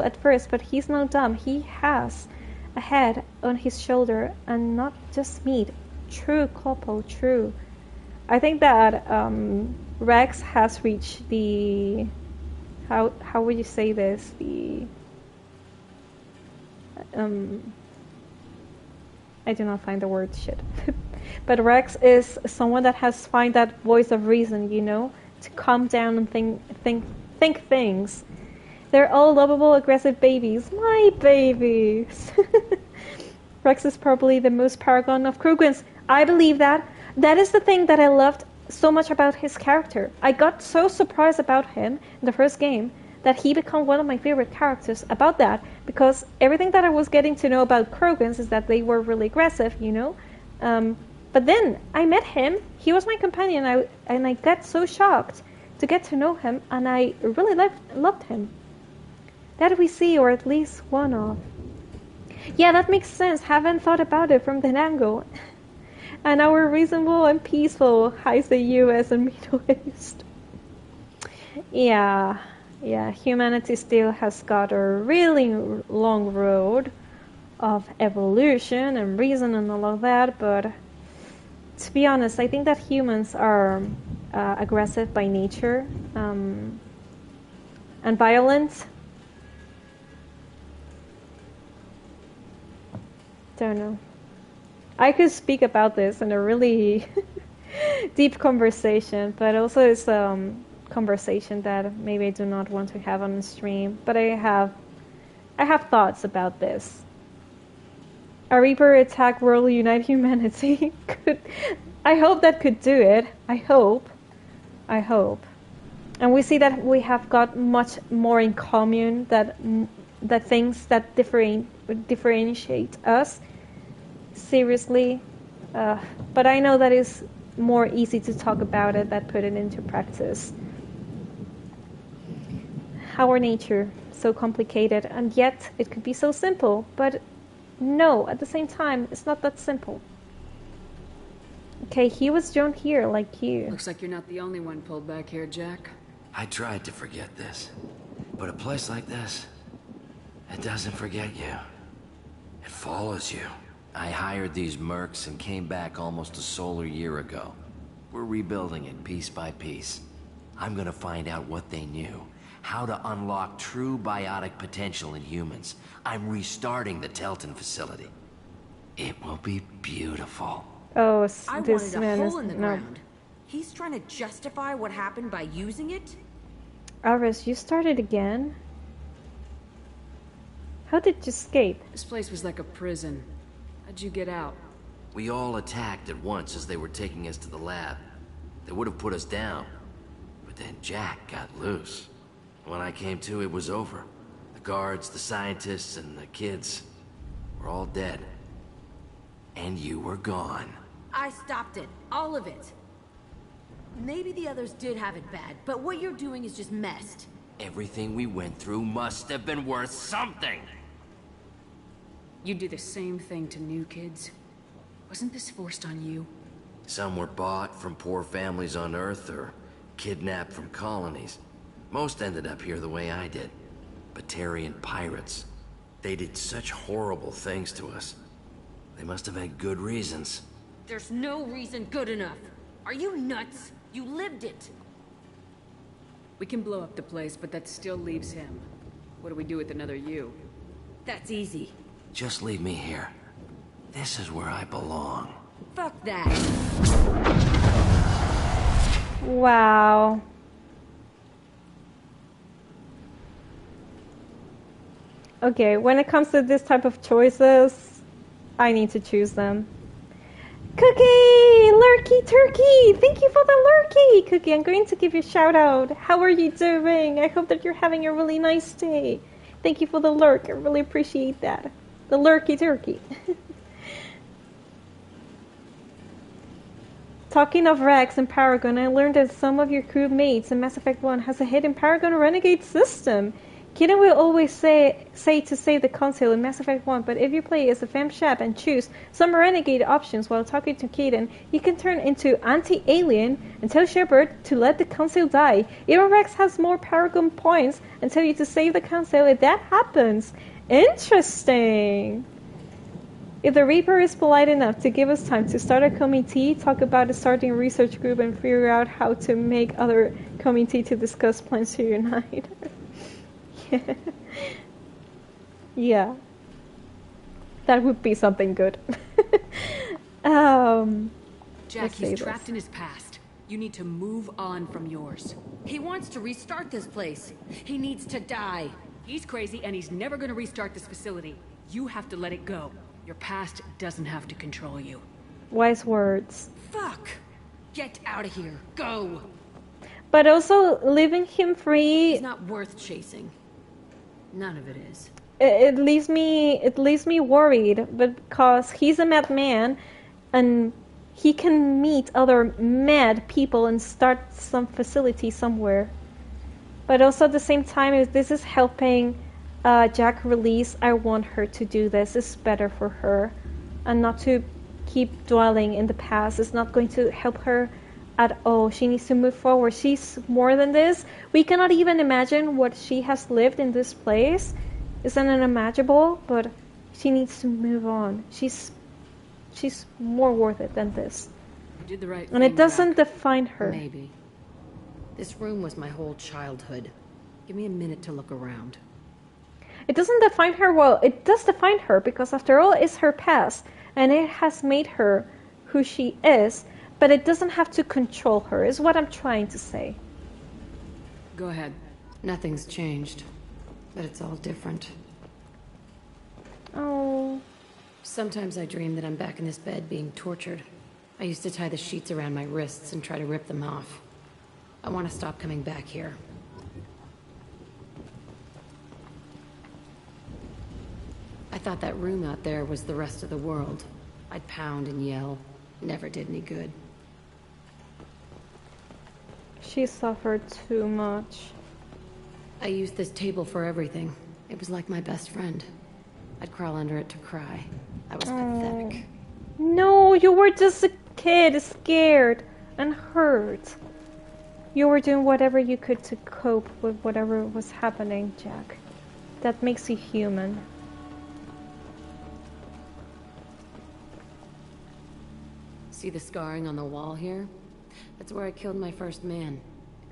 at first, but he's no dumb. He has a head on his shoulder and not just meat. True, Corpo, true. I think that Rex has reached the how would you say this? The I do not find the word shit. But Rex is someone that has find that voice of reason, you know, to calm down and think things. They're all lovable, aggressive babies. My babies! Rex is probably the most Paragon of Krogans. I believe that. That is the thing that I loved so much about his character. I got so surprised about him in the first game that he became one of my favorite characters about that, because everything that I was getting to know about Krogans is that they were really aggressive, you know? But then I met him, he was my companion, and I got so shocked to get to know him, and I really loved him. That we see, or at least one of. Yeah, that makes sense. Haven't thought about it from that angle. And our reasonable and peaceful hides the US and Middle East. Yeah, humanity still has got a really long road of evolution and reason and all of that, but to be honest, I think that humans are aggressive by nature and violent. Don't know. I could speak about this in a really deep conversation, but also it's conversation that maybe I do not want to have on the stream, but I have thoughts about this. A Reaper attack world unite humanity. I hope that could do it. I hope. And we see that we have got much more in common, that things that differentiate us. Seriously. But I know that it's more easy to talk about it than put it into practice. Our nature, so complicated, and yet it could be so simple, but no, at the same time, it's not that simple. Okay, he was drawn here, like you. Looks like you're not the only one pulled back here, Jack. I tried to forget this, but a place like this, it doesn't forget you. It follows you. I hired these mercs and came back almost a solar year ago. We're rebuilding it piece by piece. I'm gonna find out what they knew, how to unlock true biotic potential in humans. I'm restarting the Telton facility. It will be beautiful. Oh, I this wanted man a is hole in the no. ground. He's trying to justify what happened by using it? Aris, you started again? How did you escape? This place was like a prison. How'd you get out? We all attacked at once as they were taking us to the lab. They would have put us down. But then Jack got loose. When I came to, it was over. The guards, the scientists, and the kids were all dead. And you were gone. I stopped it. All of it. Maybe the others did have it bad, but what you're doing is just messed. Everything we went through must have been worth something. You do the same thing to new kids. Wasn't this forced on you? Some were bought from poor families on Earth or kidnapped from colonies. Most ended up here the way I did. Batarian pirates. They did such horrible things to us. They must have had good reasons. There's no reason good enough. Are you nuts? You lived it. We can blow up the place, but that still leaves him. What do we do with another you? That's easy. Just leave me here. This is where I belong. Fuck that. Wow. Okay, when it comes to this type of choices, I need to choose them. Cookie! Lurky Turkey! Thank you for the Lurky! Cookie, I'm going to give you a shout out. How are you doing? I hope that you're having a really nice day. Thank you for the lurk. I really appreciate that. The Lurky Turkey. Talking of Rex and Paragon, I learned that some of your crewmates in Mass Effect 1 has a hidden Paragon Renegade system. Kiden will always say to save the console in Mass Effect 1, but if you play as a FemShep and choose some Renegade options while talking to Kiden, you can turn into anti-alien and tell Shepard to let the console die. Even Rex has more Paragon points and tell you to save the console if that happens. Interesting! If the Reaper is polite enough to give us time to start a committee, talk about starting a research group, and figure out how to make other committee to discuss plans to unite. Yeah. That would be something good. Jack, he's trapped in his past. You need to move on from yours. He wants to restart this place. He needs to die. He's crazy and he's never gonna restart this facility. You have to let it go. Your past doesn't have to control you. Wise words. Fuck! Get out of here. Go! But also, leaving him free... He's not worth chasing. None of it is. It leaves me worried, because he's a madman, and he can meet other mad people and start some facility somewhere. But also at the same time, if this is helping Jack release, I want her to do this. It's better for her, and not to keep dwelling in the past. It's not going to help her at all. She needs to move forward. She's more than this. We cannot even imagine what she has lived in this place. It's unimaginable, but she needs to move on. She's more worth it than this. You did the right and thing, it doesn't Jack. define her. Maybe. This room was my whole childhood. Give me a minute to look around. It doesn't define her. Well, it does define her, because after all, it's her past, and it has made her who she is, but it doesn't have to control her, is what I'm trying to say. Go ahead. Nothing's changed, but it's all different. Oh. Sometimes I dream that I'm back in this bed being tortured. I used to tie the sheets around my wrists and try to rip them off. I want to stop coming back here. I thought that room out there was the rest of the world. I'd pound and yell. Never did any good. She suffered too much. I used this table for everything. It was like my best friend. I'd crawl under it to cry. I was pathetic. No, you were just a kid, scared and hurt. You were doing whatever you could to cope with whatever was happening, Jack. That makes you human. See the scarring on the wall here? That's where I killed my first man.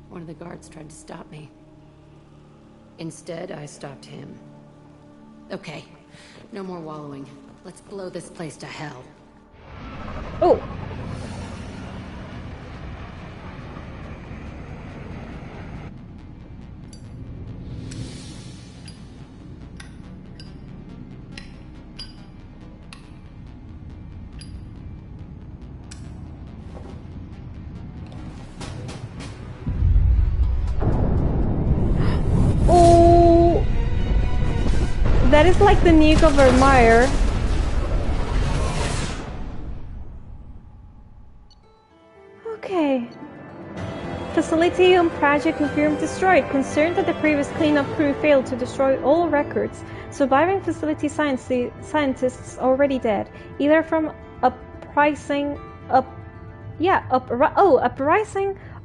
One of the guards tried to stop me. Instead, I stopped him. Okay, no more wallowing. Let's blow this place to hell. Oh! That is like the nuke of Vermeer. Okay. Facility on project confirmed destroyed. Concerned that the previous cleanup crew failed to destroy all records. Surviving facility scientists already dead. Either from uprising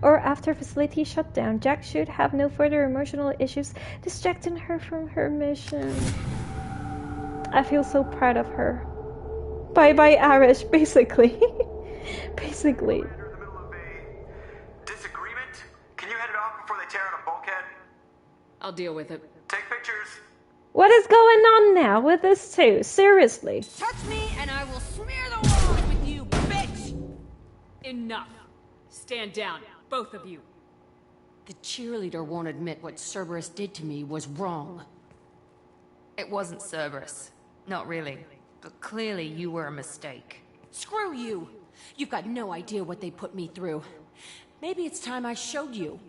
or after facility shutdown. Jack should have no further emotional issues distracting her from her mission. I feel so proud of her. Bye bye Arish, basically. Basically. Disagreement? Can you head it off before they tear out a bulkhead? I'll deal with it. Take pictures. What is going on now with this too? Seriously. Touch me and I will smear the walls with you, bitch! Enough. Stand down, both of you. The cheerleader won't admit what Cerberus did to me was wrong. It wasn't Cerberus. Not really. But clearly you were a mistake. Screw you! You've got no idea what they put me through. Maybe it's time I showed you.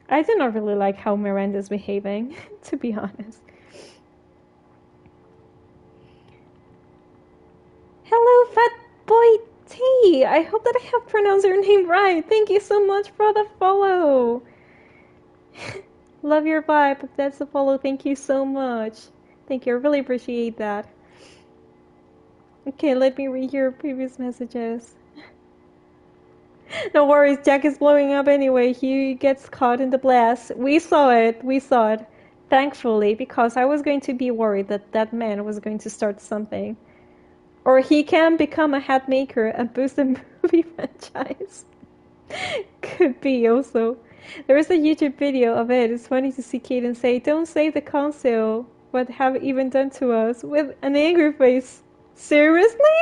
I do not really like how Miranda's behaving, to be honest. Hello, Fat Boy T! I hope that I have pronounced your name right. Thank you so much for the follow. Love your vibe. If that's a follow, thank you so much. Thank you. I really appreciate that. Okay, let me read your previous messages. No worries, Jack is blowing up anyway. He gets caught in the blast. We saw it. We saw it. Thankfully, because I was going to be worried that that man was going to start something. Or he can become a hat maker and boost the movie franchise. Could be also. There is a YouTube video of it. It's funny to see Kaden say, "Don't save the console. What have even done to us?" with an angry face. Seriously?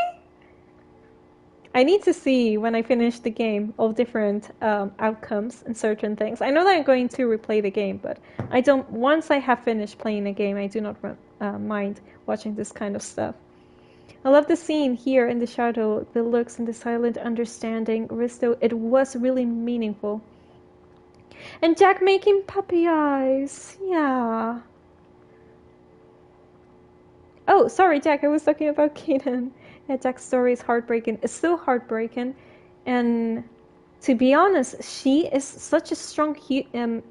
I need to see when I finish the game all different outcomes and certain things. I know that I'm going to replay the game, but I don't. Once I have finished playing the game, I do not mind watching this kind of stuff. I love the scene here in the shadow, the looks and the silent understanding. Risto, it was really meaningful. And Jack making puppy eyes. Yeah. Oh, sorry, Jack. I was talking about Kaden. Yeah, Jack's story is heartbreaking. It's so heartbreaking. And to be honest, she is such a strong human.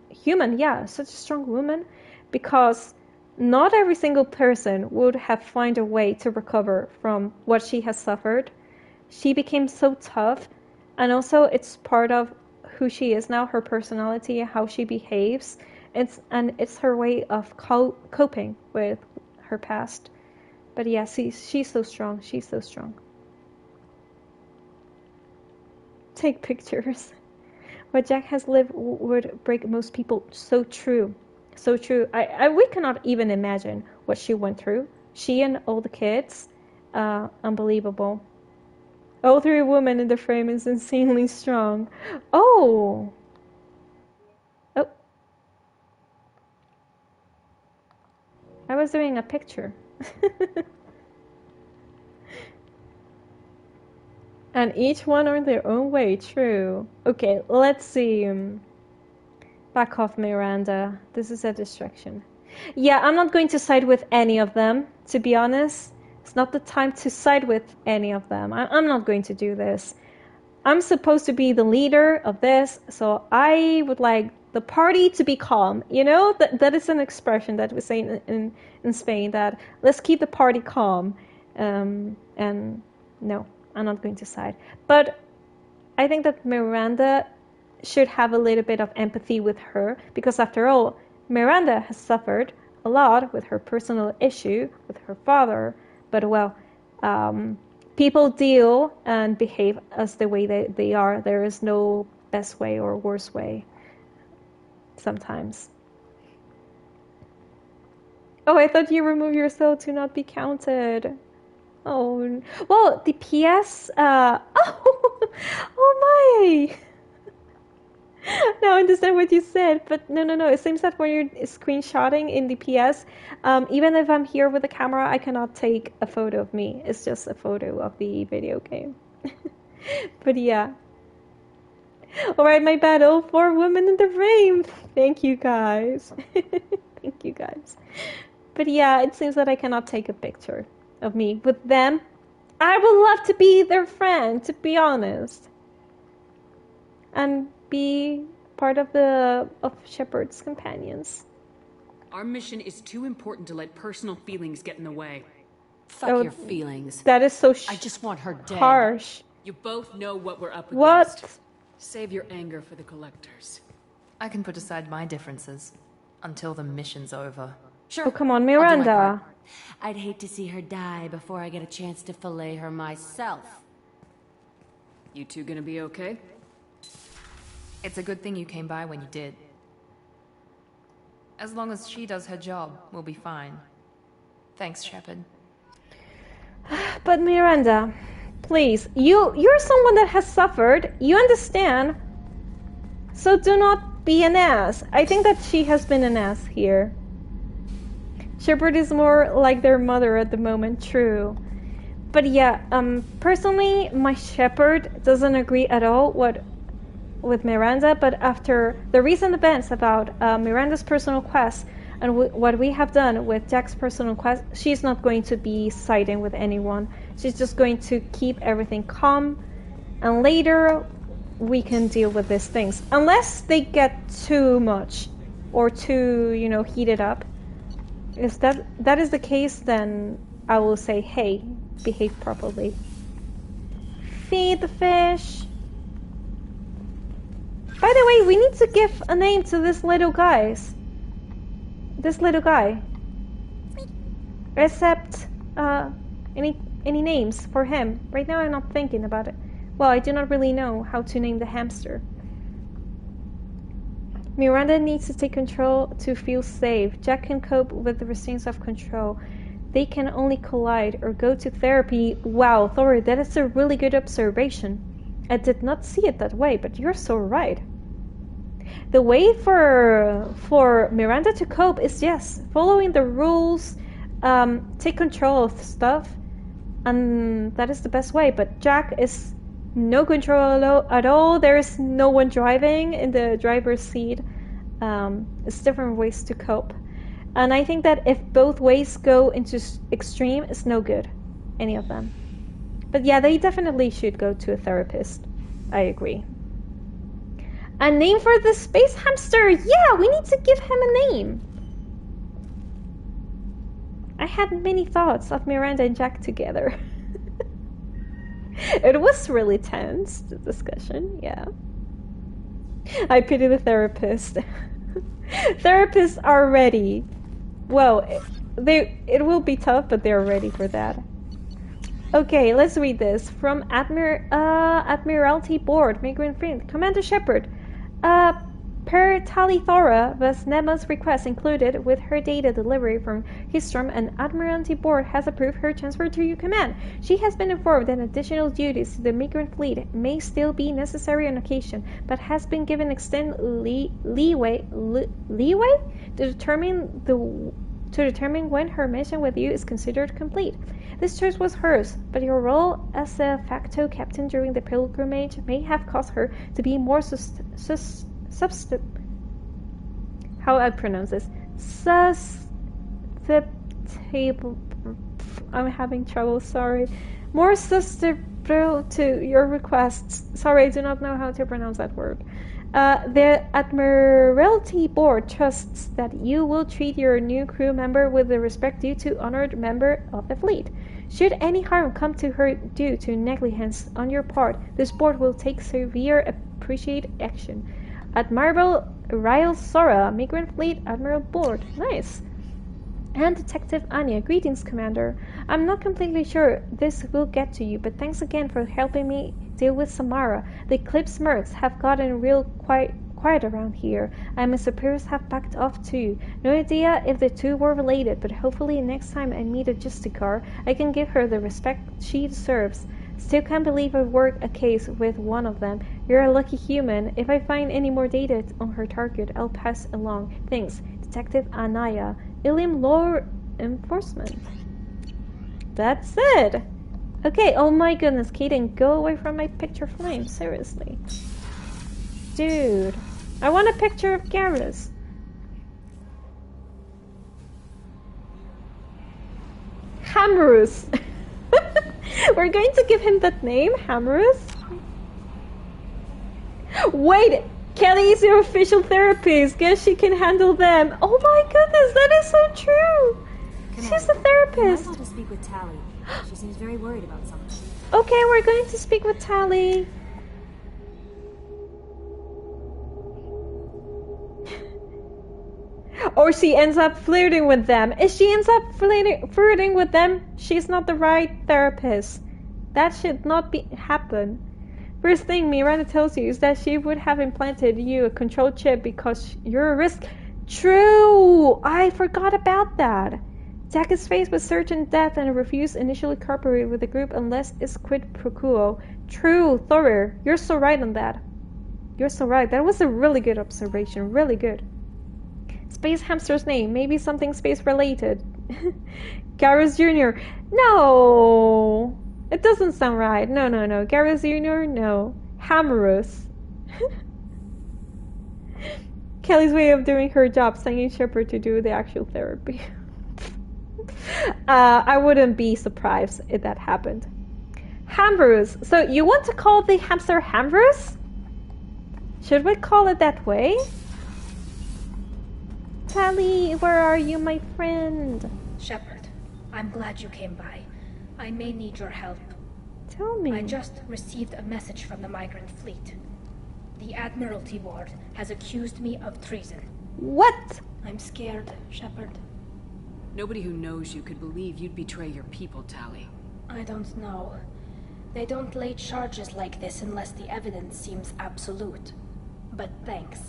Yeah, such a strong woman. Because not every single person would have found a way to recover from what she has suffered. She became so tough. And also, it's part of who she is now, her personality, how she behaves. It's her way of coping with her past. But yeah, she's so strong. She's so strong. Take pictures. What Jack has lived would break most people. So true. So true. We cannot even imagine what she went through. She and all the kids. Unbelievable. All three women in the frame is insanely strong. Oh! Oh. I was doing a picture. And each one on their own way, true. Okay, let's see. Back off, Miranda. This is a distraction. Yeah, I'm not going to side with any of them, to be honest. It's not the time to side with any of them. I'm not going to do this. I'm supposed to be the leader of this, so I would like the party to be calm. You know, that is an expression that we say in Spain, that let's keep the party calm. And no, I'm not going to side. But I think that Miranda should have a little bit of empathy with her, because after all, Miranda has suffered a lot with her personal issue with her father. But well, people deal and behave as the way they are. There is no best way or worse way sometimes. Oh, I thought you removed yourself to not be counted. Oh, well, the PS, oh my! Now I understand what you said, but no. It seems that when you're screenshotting in the PS, even if I'm here with the camera, I cannot take a photo of me. It's just a photo of the video game. But yeah. Alright, my bad. All 4 women in the frame. Thank you guys. Thank you guys. But yeah, it seems that I cannot take a picture of me with them. I would love to be their friend, to be honest. And be part of Shepard's companions. Our mission is too important to let personal feelings get in the way. Fuck your feelings. That is so I just want her dead. Harsh. You both know what we're up against. What? Save your anger for the collectors. I can put aside my differences until the mission's over. Sure. Oh, come on, Miranda. I'd hate to see her die before I get a chance to fillet her myself. You two gonna be okay? It's a good thing you came by when you did. As long as she does her job, we'll be fine. Thanks, Shepard. But Miranda, please, you're someone that has suffered. You understand. So do not be an ass. I think that she has been an ass here. Shepard is more like their mother at the moment, true. But yeah, personally, my Shepard doesn't agree at all with Miranda, but after the recent events about Miranda's personal quest and what we have done with Jack's personal quest, she's not going to be siding with anyone. She's just going to keep everything calm, and later we can deal with these things. Unless they get too much or too, heated up. If that is the case, then I will say, hey, behave properly. Feed the fish. By the way, we need to give a name to this little guy. Except any names for him. Right now I'm not thinking about it. Well, I do not really know how to name the hamster. Miranda needs to take control to feel safe. Jack can cope with the restraints of control. They can only collide or go to therapy. Wow, Thor, that is a really good observation. I did not see it that way, but you're so right. The way for Miranda to cope is, yes, following the rules, take control of stuff, and that is the best way. But Jack is no control at all. There is no one driving in the driver's seat. It's different ways to cope. And I think that if both ways go into extreme, it's no good, any of them. But yeah, they definitely should go to a therapist. I agree. A name for the space hamster! Yeah, we need to give him a name. I had many thoughts of Miranda and Jack together. It was really tense, the discussion, yeah. I pity the therapist. Therapists are ready. Well, it will be tough, but they're ready for that. Okay, let's read this. From Admiralty Board, Migrant Friend. Commander Shepard. Per Talithora, was Nema's request included with her data delivery from Histrom, and Admiralty Board has approved her transfer to your command. She has been informed that additional duties to the migrant fleet may still be necessary on occasion, but has been given extended leeway to determine when her mission with you is considered complete. This choice was hers, but your role as a facto captain during the pilgrimage may have caused her to be more how I pronounce this? Susceptible. I'm having trouble, sorry. More susceptible to your requests. Sorry, I do not know how to pronounce that word. The Admiralty Board trusts that you will treat your new crew member with the respect due to honored member of the fleet. Should any harm come to her due to negligence on your part, this board will take severe appropriate action. Admiral Ryle Sora, Migrant Fleet Admiral Board. Nice. And Detective Anya, greetings, Commander. I'm not completely sure this will get to you, but thanks again for helping me deal with Samara. The Eclipse Mercs have gotten real quiet around here, and my superiors have backed off too. No idea if the two were related, but hopefully next time I meet a Justicar, I can give her the respect she deserves. Still can't believe I worked a case with one of them. You're a lucky human. If I find any more data on her target, I'll pass along. Thanks, Detective Anaya. Ilium Law Enforcement. That's it. Okay, oh my goodness, Kaden, go away from my picture frame. Seriously. Dude. I want a picture of Garrus. Hammerus. We're going to give him that name, Hammerus. Wait, Kelly is your official therapist. Guess she can handle them. Oh my goodness, that is so true. She's the therapist. I might want to speak with Tally. She seems very worried about something. Okay, we're going to speak with Tally. Or she ends up flirting with them. If she ends up flirting with them, she's not the right therapist. That should not happen. First thing Miranda tells you is that she would have implanted you a control chip because you're a risk. True! I forgot about that. Jack is faced with certain death and refused initially cooperate with the group unless it's quid pro quo. True, Thorir. You're so right on that. You're so right. That was a really good observation. Really good. Space Hamster's name. Maybe something space related. Garrus Jr. No! It doesn't sound right. No. Garrus Jr. No. Hammerus. Kelly's way of doing her job, sending Shepard to do the actual therapy. I wouldn't be surprised if that happened. Hammerus. So you want to call the hamster Hammerus? Should we call it that way? Tally, where are you, my friend? Shepard, I'm glad you came by. I may need your help. Tell me. I just received a message from the migrant fleet. The Admiralty Board has accused me of treason. What? I'm scared, Shepard. Nobody who knows you could believe you'd betray your people, Tally. I don't know. They don't lay charges like this unless the evidence seems absolute. But thanks.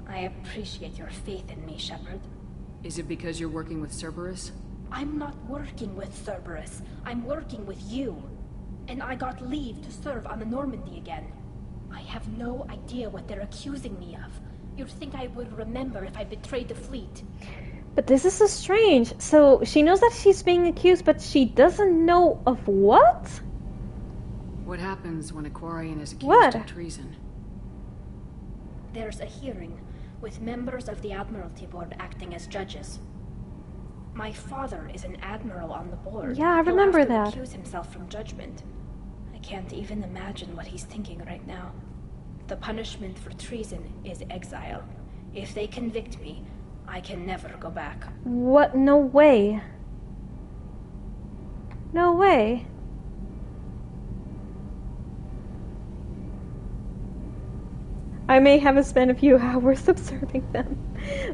I appreciate your faith in me, Shepard. Is it because you're working with Cerberus? I'm not working with Cerberus. I'm working with you. And I got leave to serve on the Normandy again. I have no idea what they're accusing me of. You'd think I would remember if I betrayed the fleet. But this is so strange. So she knows that she's being accused, but she doesn't know of what? What happens when a Quarian is accused of treason? There's a hearing, with members of the Admiralty Board acting as judges. My father is an admiral on the board. Yeah, I remember He'll have that. to recuse himself from judgment. I can't even imagine what he's thinking right now. The punishment for treason is exile. If they convict me, I can never go back. What? No way. No way. I may have spent a few hours observing them.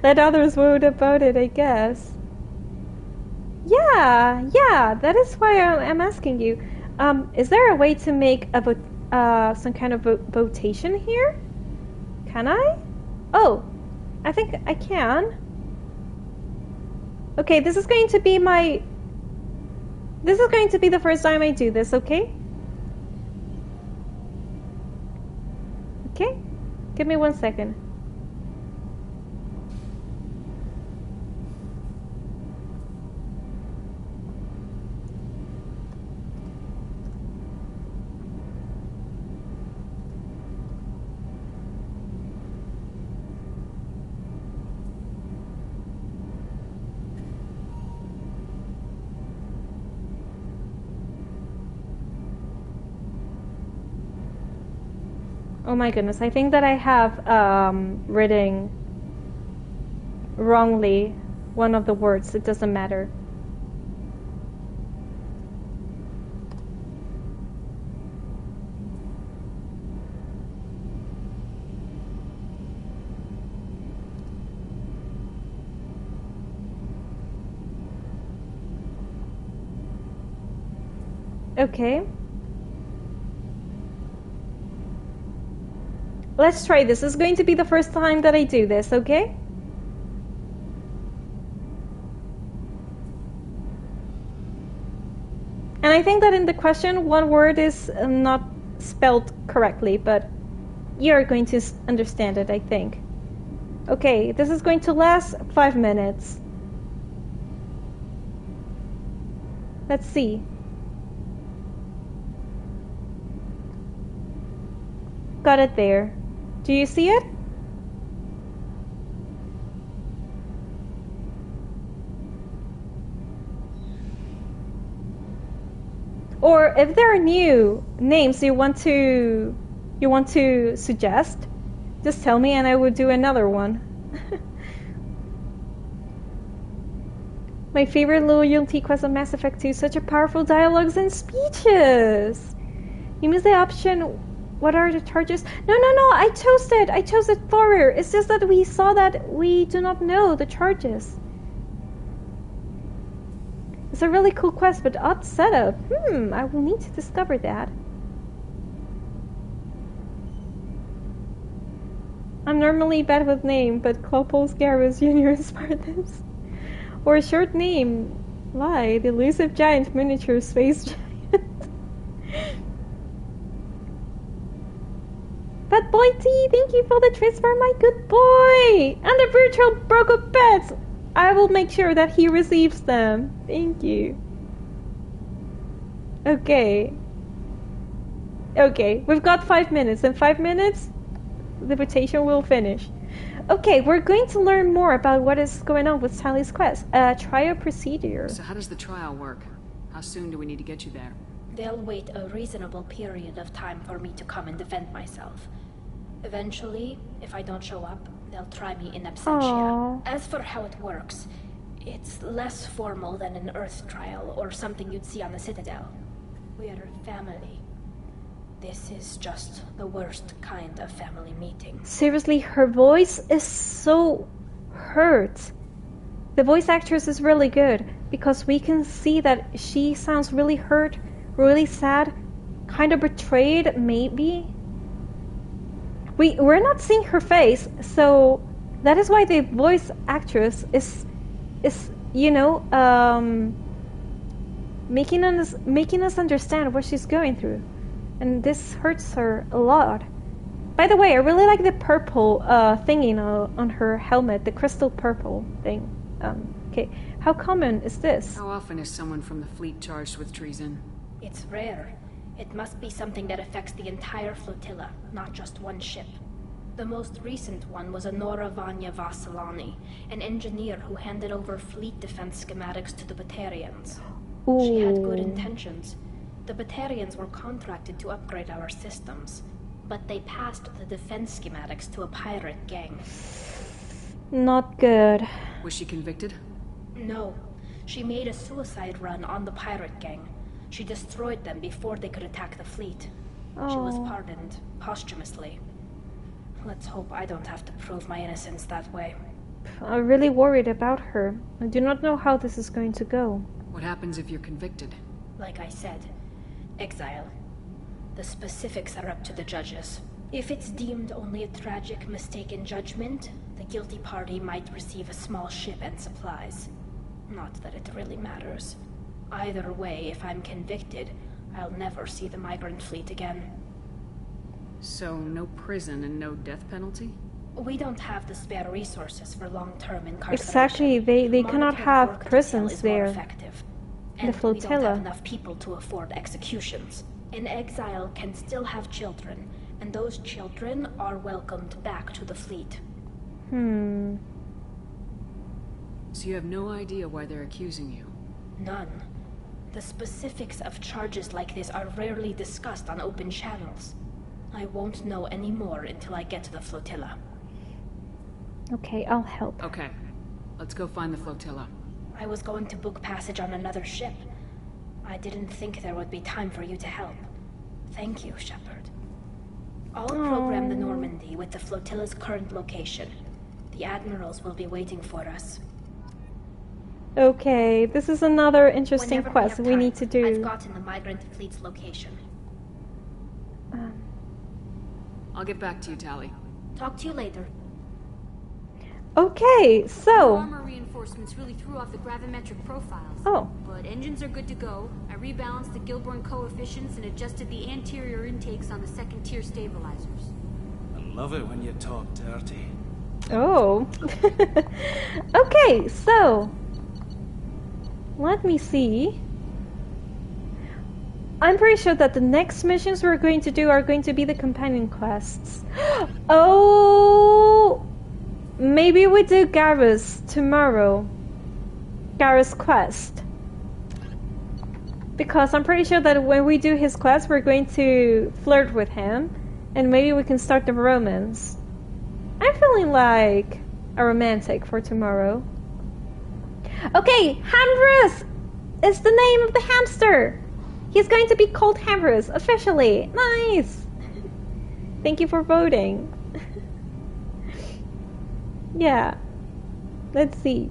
Let others vote about it, I guess. Yeah, that is why I'm asking you. Is there a way to make a some kind of votation here? Can I? Oh, I think I can. Okay, this is going to be my... This is going to be the first time I do this, okay? Okay? Give me 1 second. Oh my goodness, I think that I have written wrongly one of the words. It doesn't matter. Okay. Let's try this. This is going to be the first time that I do this, okay? And I think that in the question, one word is not spelled correctly, but you're going to understand it, I think. Okay, this is going to last 5 minutes. Let's see. Got it there. Do you see it? Or if there are new names you want to suggest, just tell me and I will do another one. My favorite loyalty quest of Mass Effect 2, such a powerful dialogues and speeches. You missed the option. What are the charges? No, I chose it. I chose it for her. It's just that we saw that we do not know the charges. It's a really cool quest, but odd setup. I will need to discover that. I'm normally bad with name, but Clopol's Garrus Jr. inspired this. Or a short name. Why? The elusive giant miniature space giant. But boy T, thank you for the transfer, my good boy! And the virtual broker pets! I will make sure that he receives them. Thank you. Okay. Okay, we've got 5 minutes. In 5 minutes, the rotation will finish. Okay, we're going to learn more about what is going on with Sally's quest. Trial procedure. So how does the trial work? How soon do we need to get you there? They'll wait a reasonable period of time for me to come and defend myself. Eventually, if I don't show up, they'll try me in absentia. Aww. As for how it works, it's less formal than an Earth trial or something you'd see on the Citadel. We're family. This is just the worst kind of family meeting. Seriously, her voice is so hurt. The voice actress is really good because we can see that she sounds really hurt, really sad, kind of betrayed, maybe. We're not seeing her face, so that is why the voice actress is making us understand what she's going through, and this hurts her a lot. By the way, I really like the purple thingy on her helmet, the crystal purple thing. Okay, how common is this? How often is someone from the fleet charged with treason? It's rare. It must be something that affects the entire flotilla, not just one ship. The most recent one was Anora Vanya Vassilani, an engineer who handed over fleet defense schematics to the Batarians. Ooh. She had good intentions. The Batarians were contracted to upgrade our systems, but they passed the defense schematics to a pirate gang. Not good. Was she convicted? No. She made a suicide run on the pirate gang. She destroyed them before they could attack the fleet. She was pardoned posthumously. Let's hope I don't have to prove my innocence that way. I'm really worried about her. I do not know how this is going to go. What happens if you're convicted? Like I said, exile. The specifics are up to the judges. If it's deemed only a tragic mistake in judgment, the guilty party might receive a small ship and supplies. Not that it really matters. Either way, if I'm convicted, I'll never see the migrant fleet again. So, no prison and no death penalty? We don't have the spare resources for long-term incarceration. Exactly, they cannot have Work prisons is more there. Effective. The And we don't flotilla. have enough people to afford executions. An exile can still have children, and those children are welcomed back to the fleet. So you have no idea why they're accusing you? None. The specifics of charges like this are rarely discussed on open channels. I won't know any more until I get to the flotilla. Okay, I'll help. Okay. Let's go find the flotilla. I was going to book passage on another ship. I didn't think there would be time for you to help. Thank you, Shepard. I'll program the Normandy with the flotilla's current location. The admirals will be waiting for us. Okay, this is another interesting Whenever quest have we time, need to do. I've gotten the migrant fleet's location. I'll get back to you, Tali. Talk to you later. Okay, so... Armor reinforcements really threw off the gravimetric profiles. Oh. But engines are good to go. I rebalanced the Gilborn coefficients and adjusted the anterior intakes on the second-tier stabilizers. I love it when you talk dirty. Oh. Okay, so... let me see. I'm pretty sure that the next missions we're going to do are going to be the companion quests. Oh! Maybe we do Garrus tomorrow. Garrus quest. Because I'm pretty sure that when we do his quest, we're going to flirt with him. And maybe we can start the romance. I'm feeling like a romantic for tomorrow. Okay, Hamrus is the name of the hamster. He's going to be called Hamrus officially. Nice. Thank you for voting. Yeah. Let's see.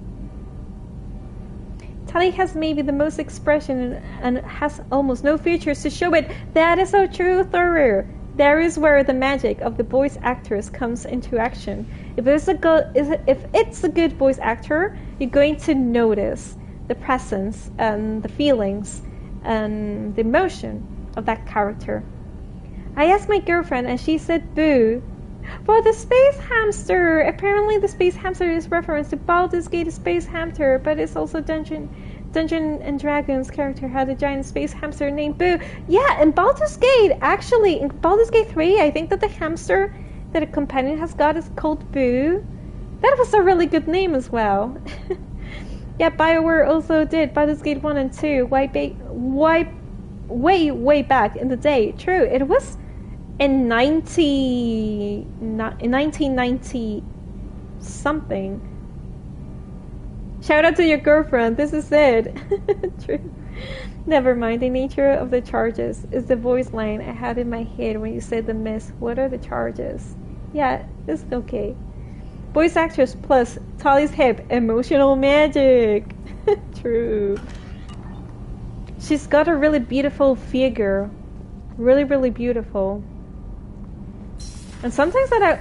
Tali has maybe the most expression and has almost no features to show it. That is so true, Thorir. There is where the magic of the voice actors comes into action. If it's a good voice actor, you're going to notice the presence and the feelings and the emotion of that character. I asked my girlfriend and she said boo. For the space hamster! Apparently the space hamster is reference to Baldur's Gate space hamster, but it's also Dungeon and Dragons character had a giant space hamster named Boo. Yeah, in Baldur's Gate, actually, in Baldur's Gate 3, I think that the hamster that a companion has got is called Boo. That was a really good name as well. Yeah, Bioware also did Baldur's Gate 1 and 2 way back in the day. True, it was in 1990 something. Shout out to your girlfriend, this is it. True. Never mind, the nature of the charges is the voice line I had in my head when you said the miss. What are the charges? Yeah, it's okay. Voice actress plus Tali's hip, emotional magic. True. She's got a really beautiful figure. Really, really beautiful. And something that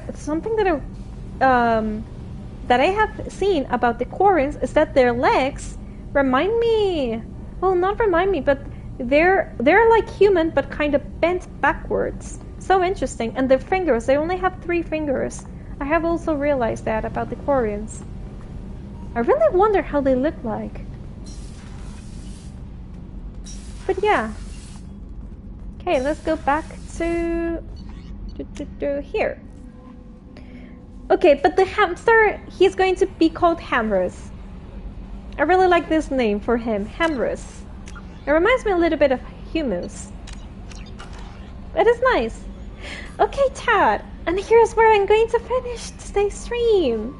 I have seen about the Quarians is that their legs remind me, well, not remind me, but they're like human but kind of bent backwards. So interesting. And their fingers, they only have 3 fingers. I have also realized that about the Quarians. I really wonder how they look like. But yeah. Okay, let's go back to here. Okay, but the hamster, he's going to be called Hamrus. I really like this name for him, Hamrus. It reminds me a little bit of humans. It is nice. Okay, Tad, and here's where I'm going to finish today's stream.